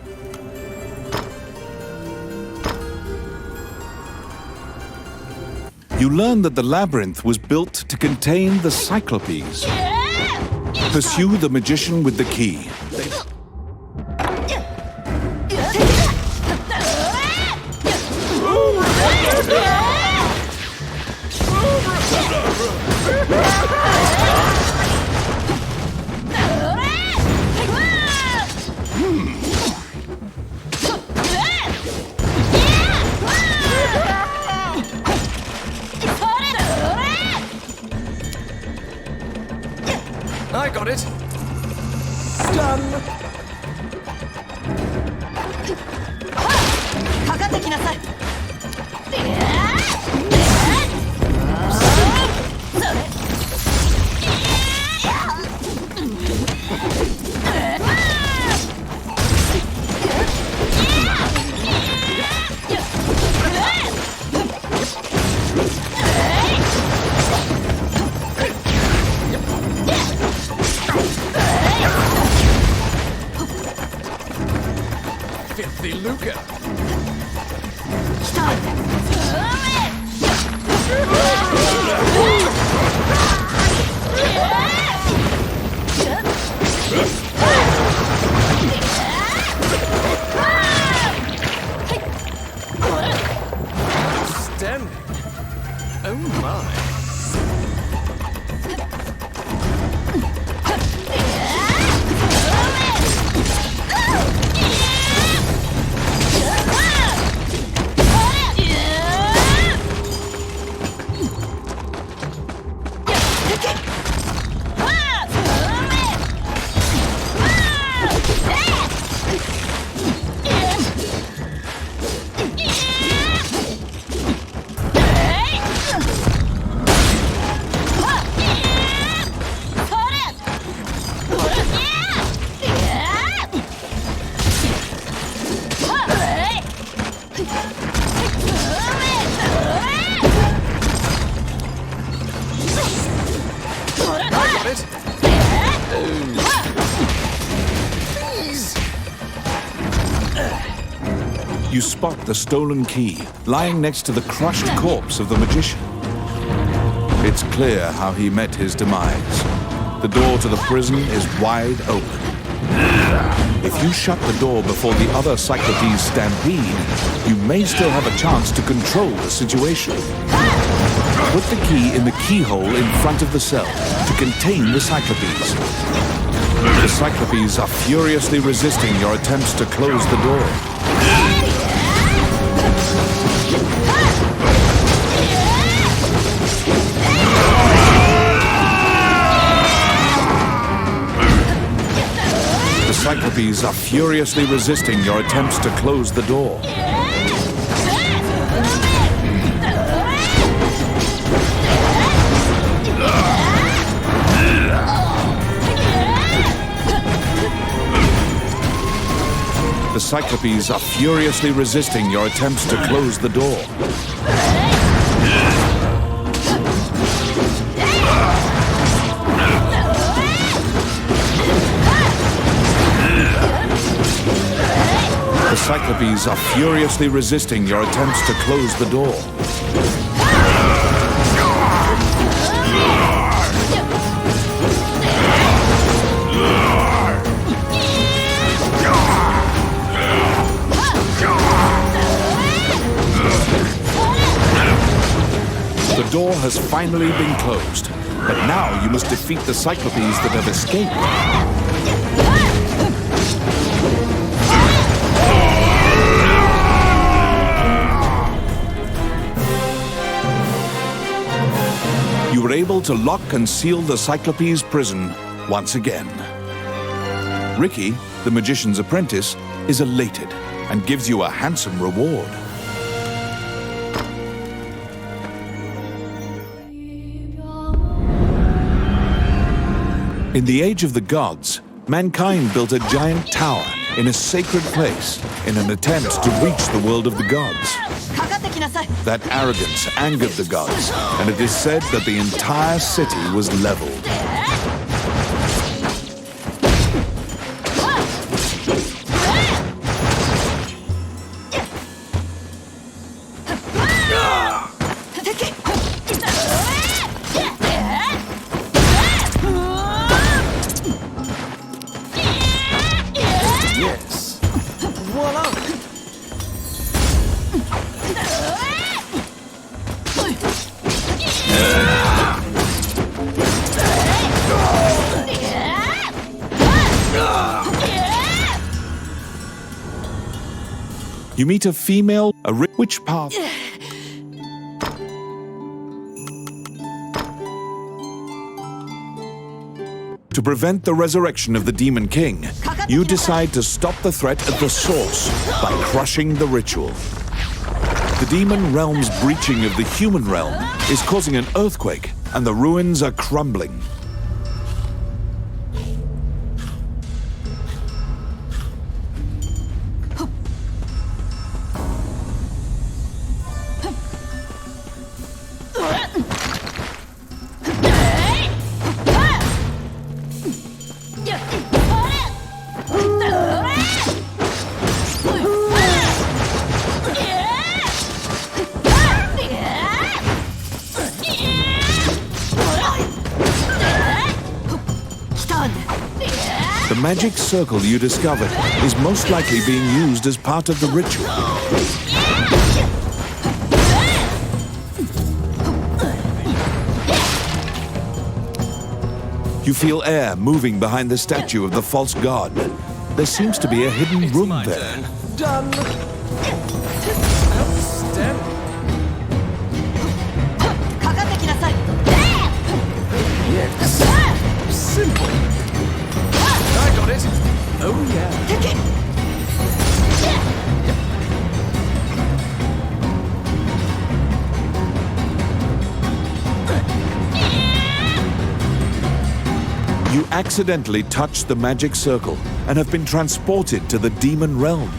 You learn that the labyrinth was built to contain the Cyclopes. Pursue the magician with the key. I got it. Done. かかってきなさい。Filthy lucre. Outstanding. Oh my. You spot the stolen key lying next to the crushed corpse of the magician. It's clear how he met his demise. The door to the prison is wide open. If you shut the door before the other Cyclopes stampede, you may still have a chance to control the situation. Put the key in the keyhole in front of the cell to contain the Cyclopes. The Cyclopes are furiously resisting your attempts to close the door. The Cyclopes are furiously resisting your attempts to close the door. The Cyclopes are furiously resisting your attempts to close the door. The Cyclopes are furiously resisting your attempts to close the door. The door has finally been closed, but now you must defeat the Cyclopes that have escaped. You were able to lock and seal the Cyclopes prison once again. Ricky, the magician's apprentice, is elated and gives you a handsome reward. In the Age of the Gods, mankind built a giant tower in a sacred place in an attempt to reach the world of the gods. That arrogance angered the gods, and it is said that the entire city was leveled. Yes. Voila! You meet a female, which path? To prevent the resurrection of the Demon King, you decide to stop the threat at the source by crushing the ritual. The demon realm's breaching of the human realm is causing an earthquake, and the ruins are crumbling. The magic circle you discovered is most likely being used as part of the ritual. You feel air moving behind the statue of the false god. There seems to be a hidden room there. Done. Outstanding. Yes. Simple. I got it. Oh yeah. You accidentally touched the magic circle and have been transported to the demon realm.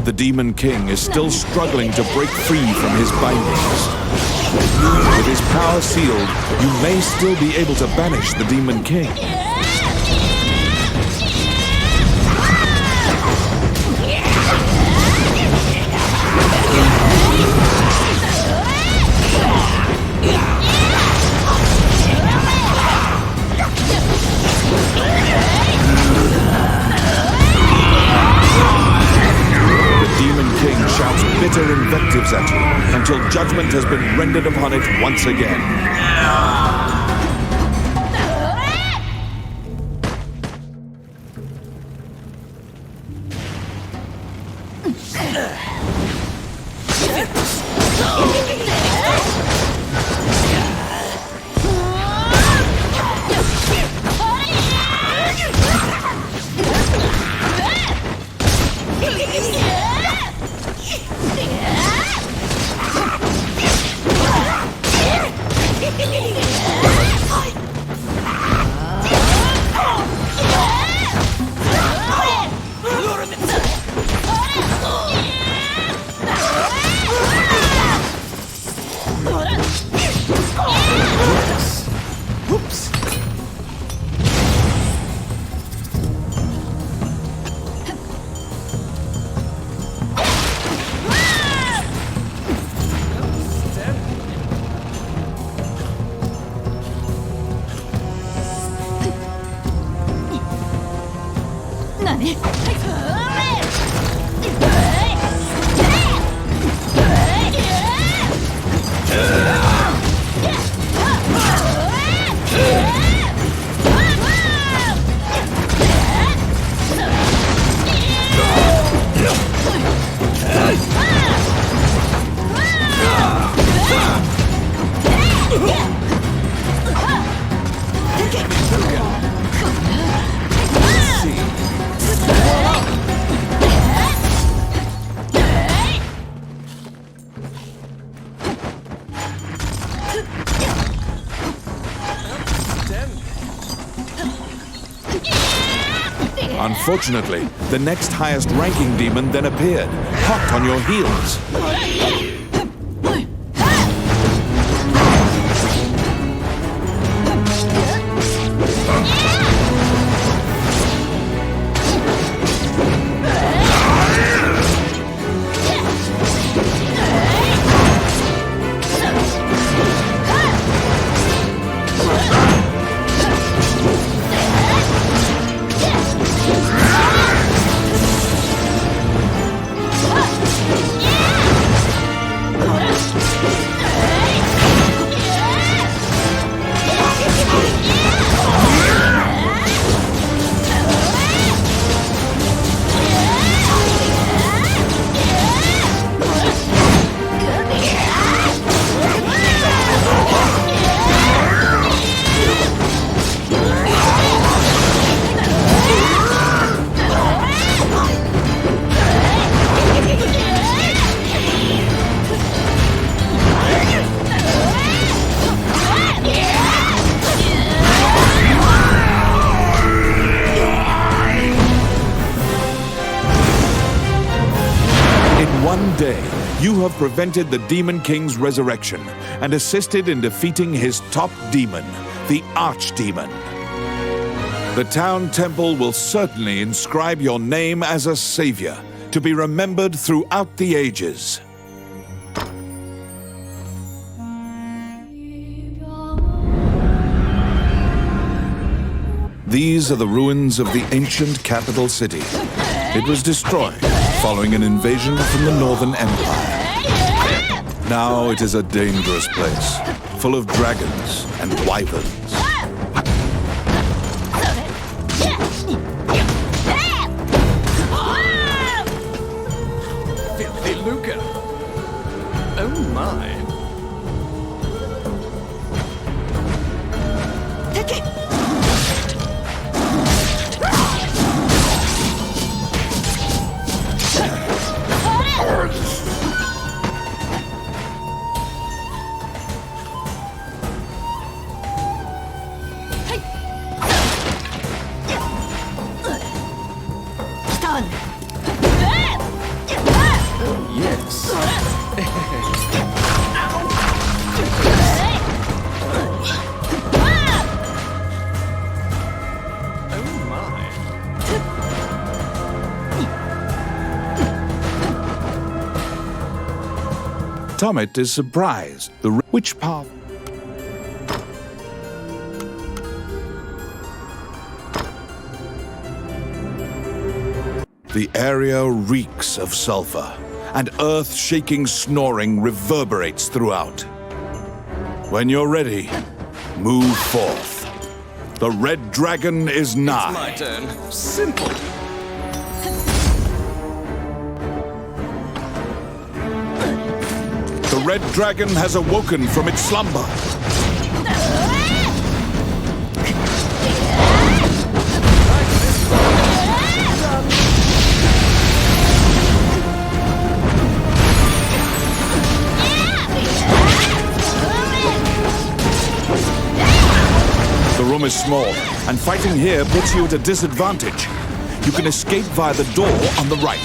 The Demon King is still struggling to break free from his bindings. With his power sealed, you may still be able to banish the Demon King. Shouts waves at you until judgment has been rendered upon it once again. Unfortunately, the next highest ranking demon then appeared, hot on your heels. One day, you have prevented the Demon King's resurrection and assisted in defeating his top demon, the Archdemon. The town temple will certainly inscribe your name as a savior, to be remembered throughout the ages. These are the ruins of the ancient capital city. It was destroyed following an invasion from the Northern Empire. Now it is a dangerous place, full of dragons and wyverns. Filthy lucre! Oh my! Take it! Yes. Oh my. Tommet is surprised. Which path? The area reeks of sulfur, and earth-shaking snoring reverberates throughout. When you're ready, move forth. The red dragon is nigh. My turn. Simple. The red dragon has awoken from its slumber. The room is small, and fighting here puts you at a disadvantage. You can escape via the door on the right.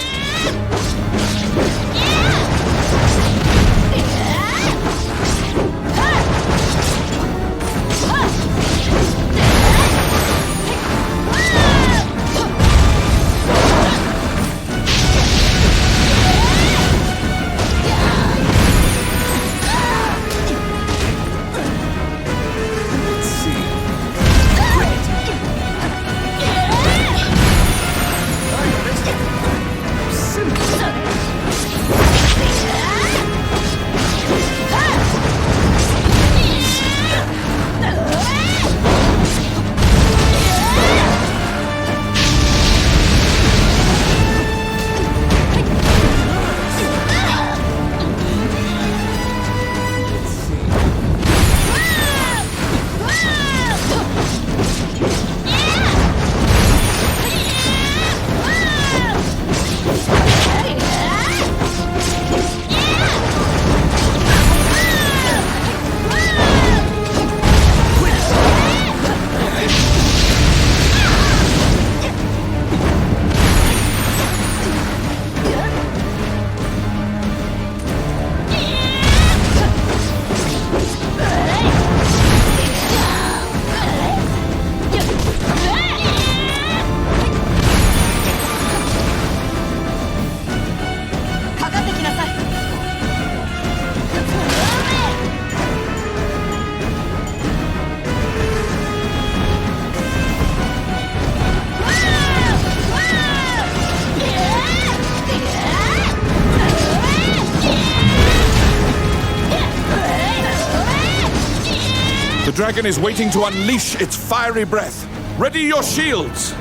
The dragon is waiting to unleash its fiery breath. Ready your shields!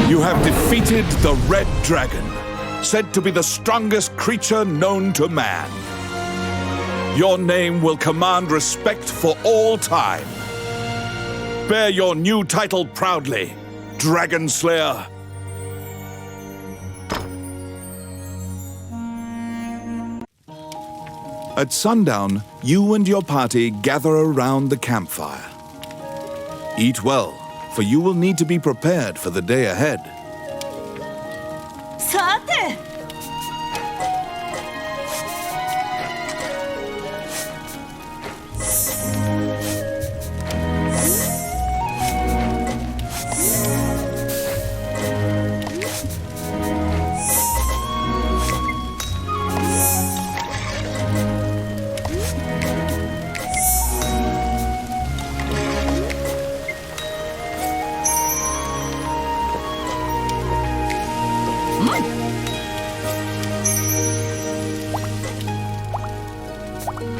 You have defeated the Red Dragon, said to be the strongest creature known to man. Your name will command respect for all time. Bear your new title proudly, Dragon Slayer. At sundown, you and your party gather around the campfire. Eat well, for you will need to be prepared for the day ahead. さて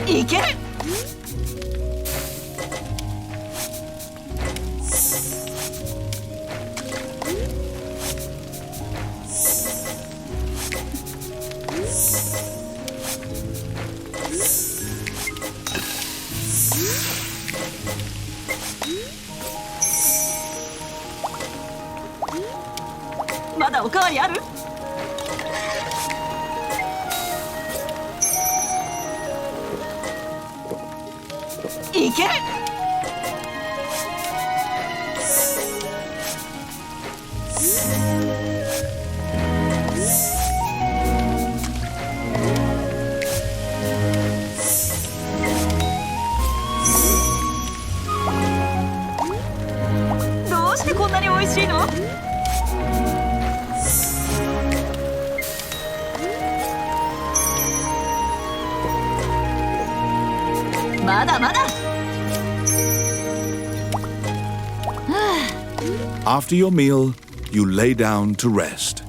いけるまだおかわりあるいけるしてこんなに美味しいの？まだまだ。After your meal, you lay down to rest.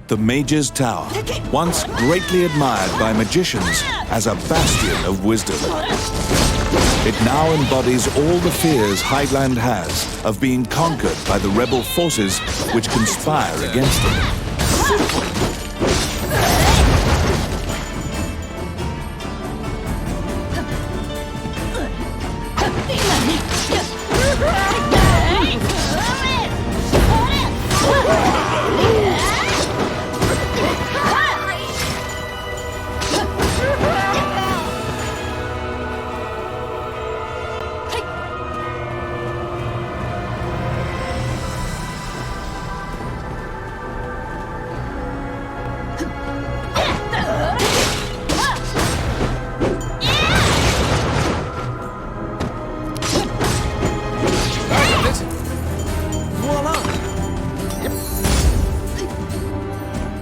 The Mage's Tower, once greatly admired by magicians as a bastion of wisdom. It now embodies all the fears Highland has of being conquered by the rebel forces which conspire against them.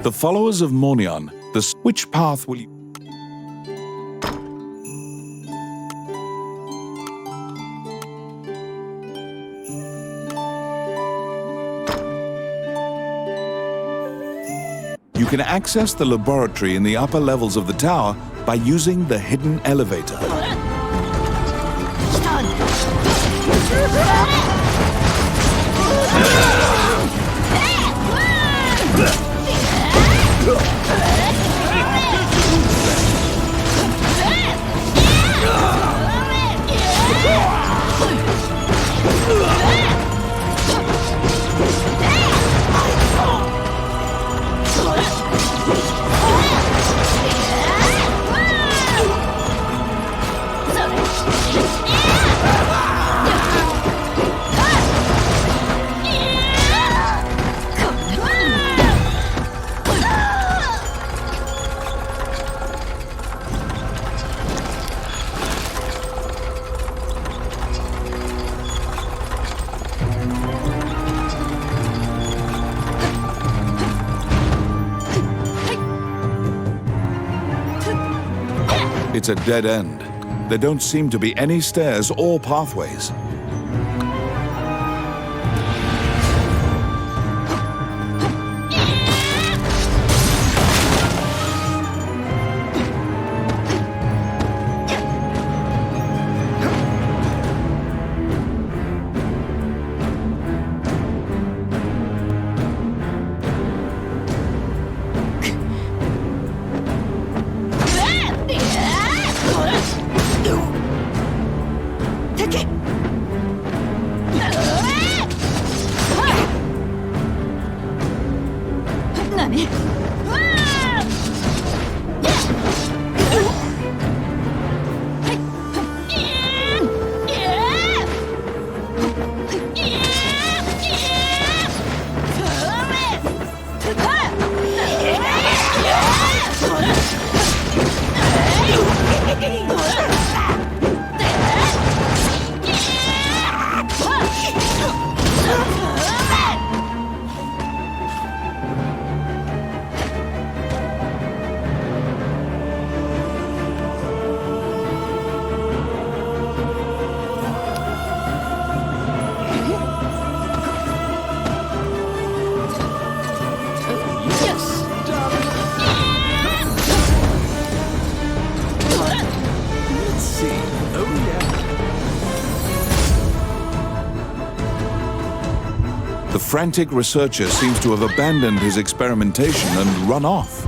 The followers of Mornion, which path will you... You can access the laboratory in the upper levels of the tower by using the hidden elevator. It's a dead end. There don't seem to be any stairs or pathways. The frantic researcher seems to have abandoned his experimentation and run off.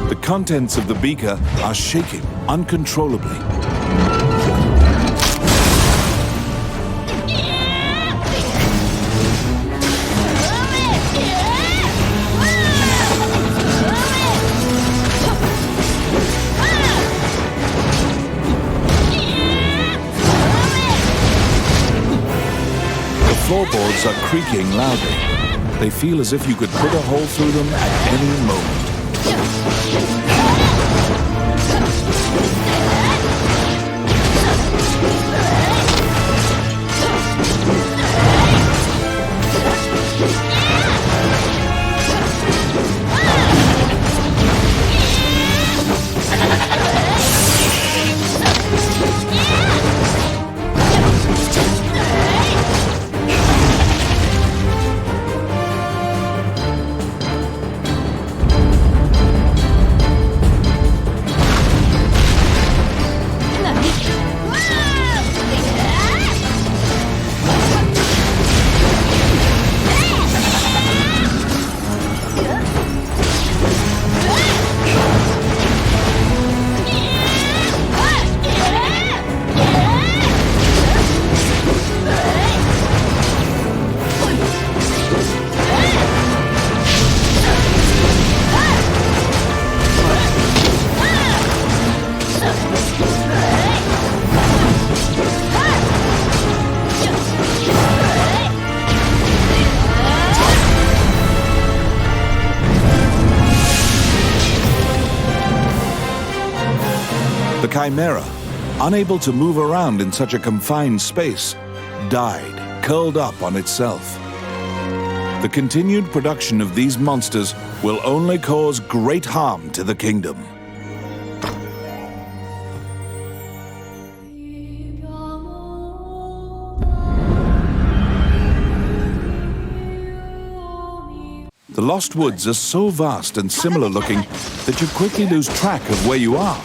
The contents of the beaker are shaking uncontrollably. Floorboards are creaking loudly. They feel as if you could put a hole through them at any moment. The chimera, unable to move around in such a confined space, died, curled up on itself. The continued production of these monsters will only cause great harm to the kingdom. The Lost Woods are so vast and similar looking that you quickly lose track of where you are.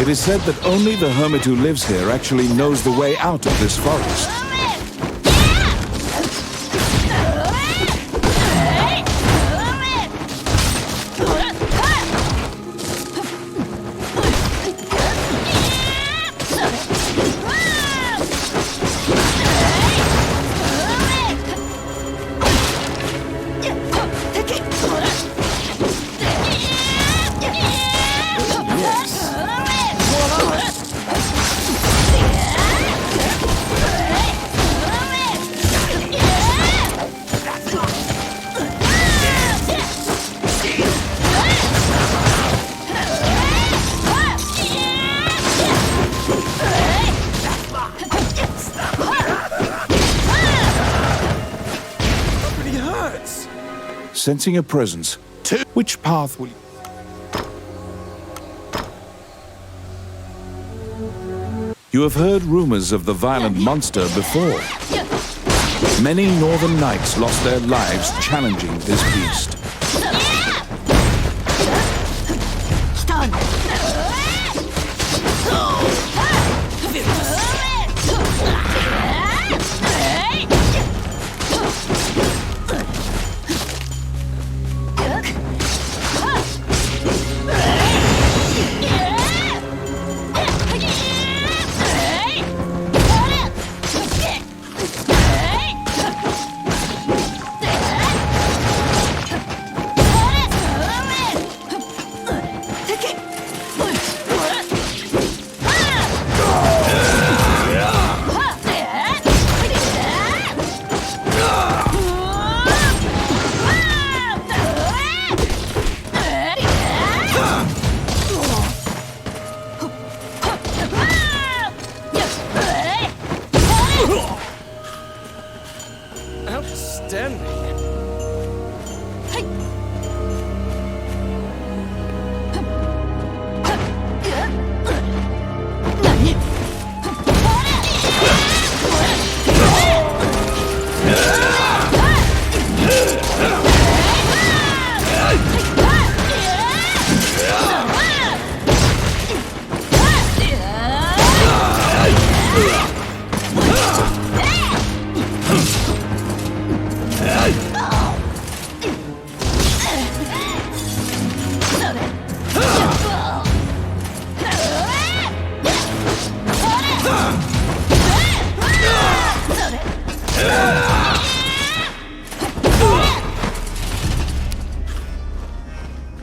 It is said that only the hermit who lives here actually knows the way out of this forest. Sensing a presence. Which path will you... You have heard rumors of the violent monster before. Many northern knights lost their lives challenging this beast.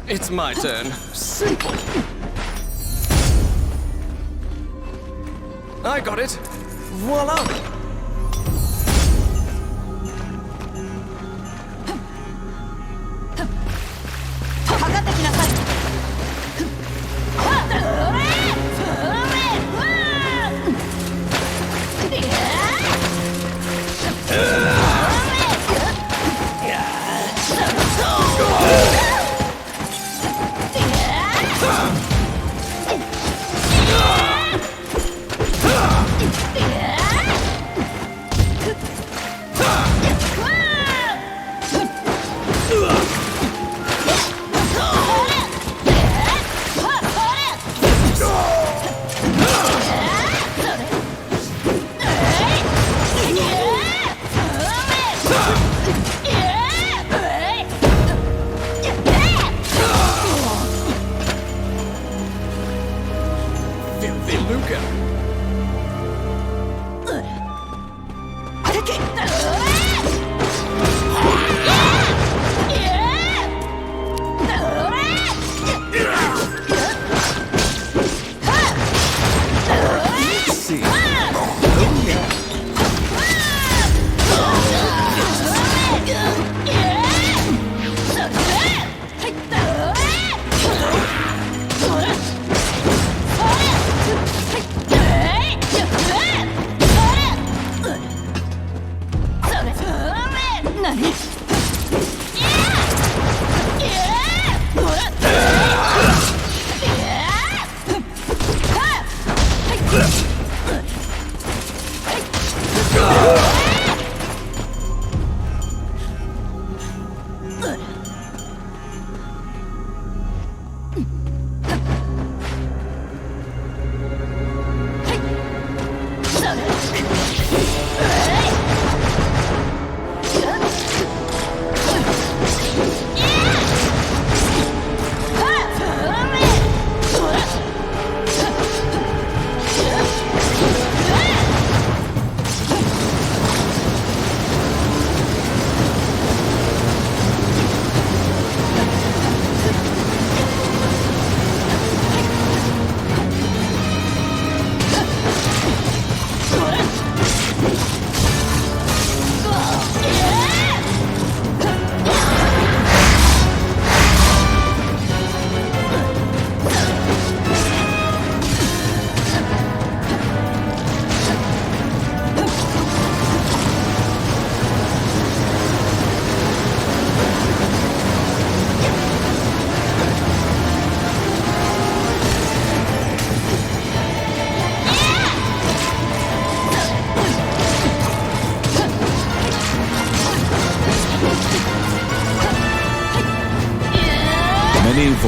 It's my turn. Simple. I got it. Voila!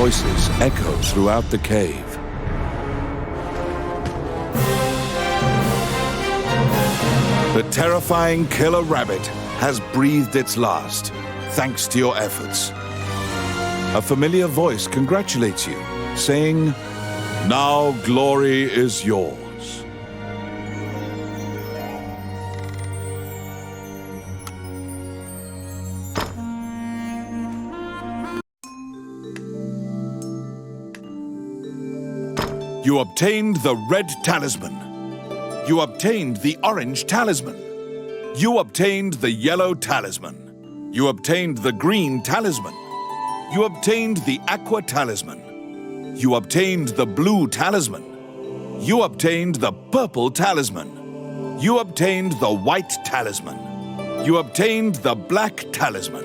voices echo throughout the cave. The terrifying killer rabbit has breathed its last, thanks to your efforts. A familiar voice congratulates you, saying, "Now glory is yours." You obtained the red talisman. You obtained the orange talisman. You obtained the yellow talisman. You obtained the green talisman. You obtained the aqua talisman. You obtained the blue talisman. You obtained the purple talisman. You obtained the white talisman. You obtained the black talisman.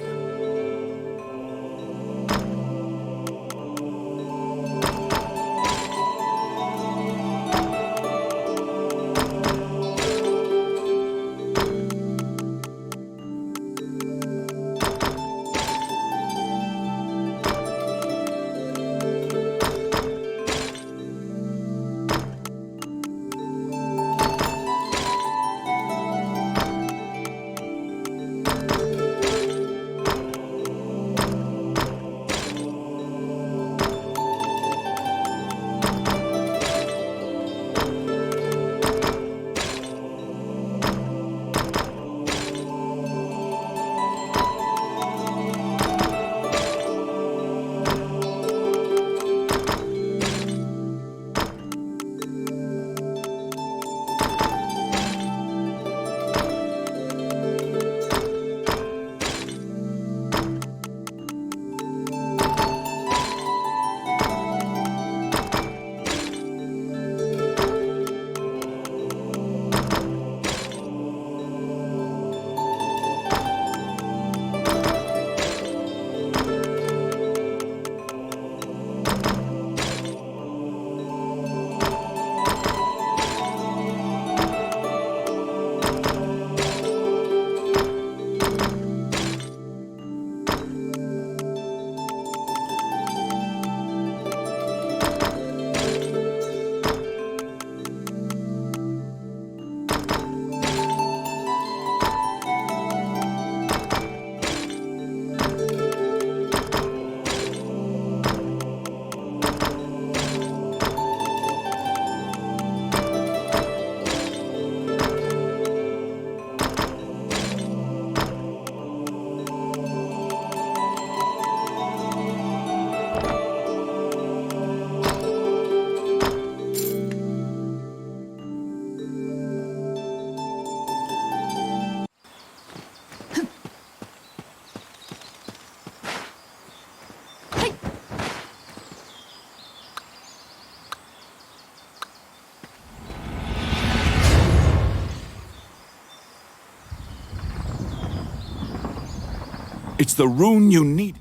It's the rune you need.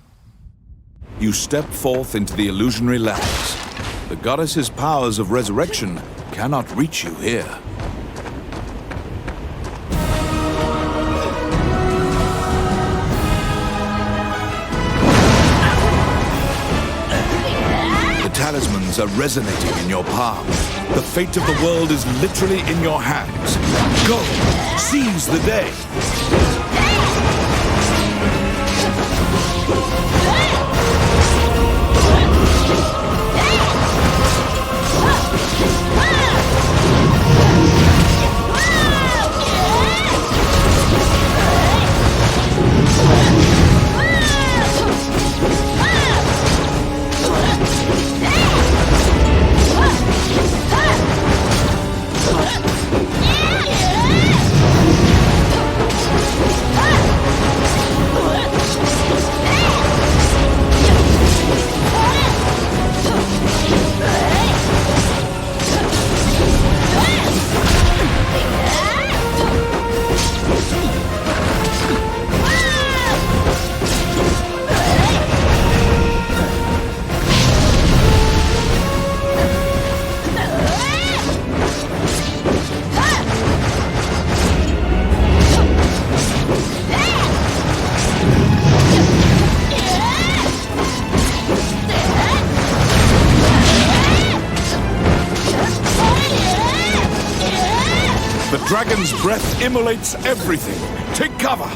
You step forth into the Illusionary Lands. The goddess's powers of resurrection cannot reach you here. The talismans are resonating in your palm. The fate of the world is literally in your hands. Go! Seize the day! dragon's breath immolates everything. Take cover!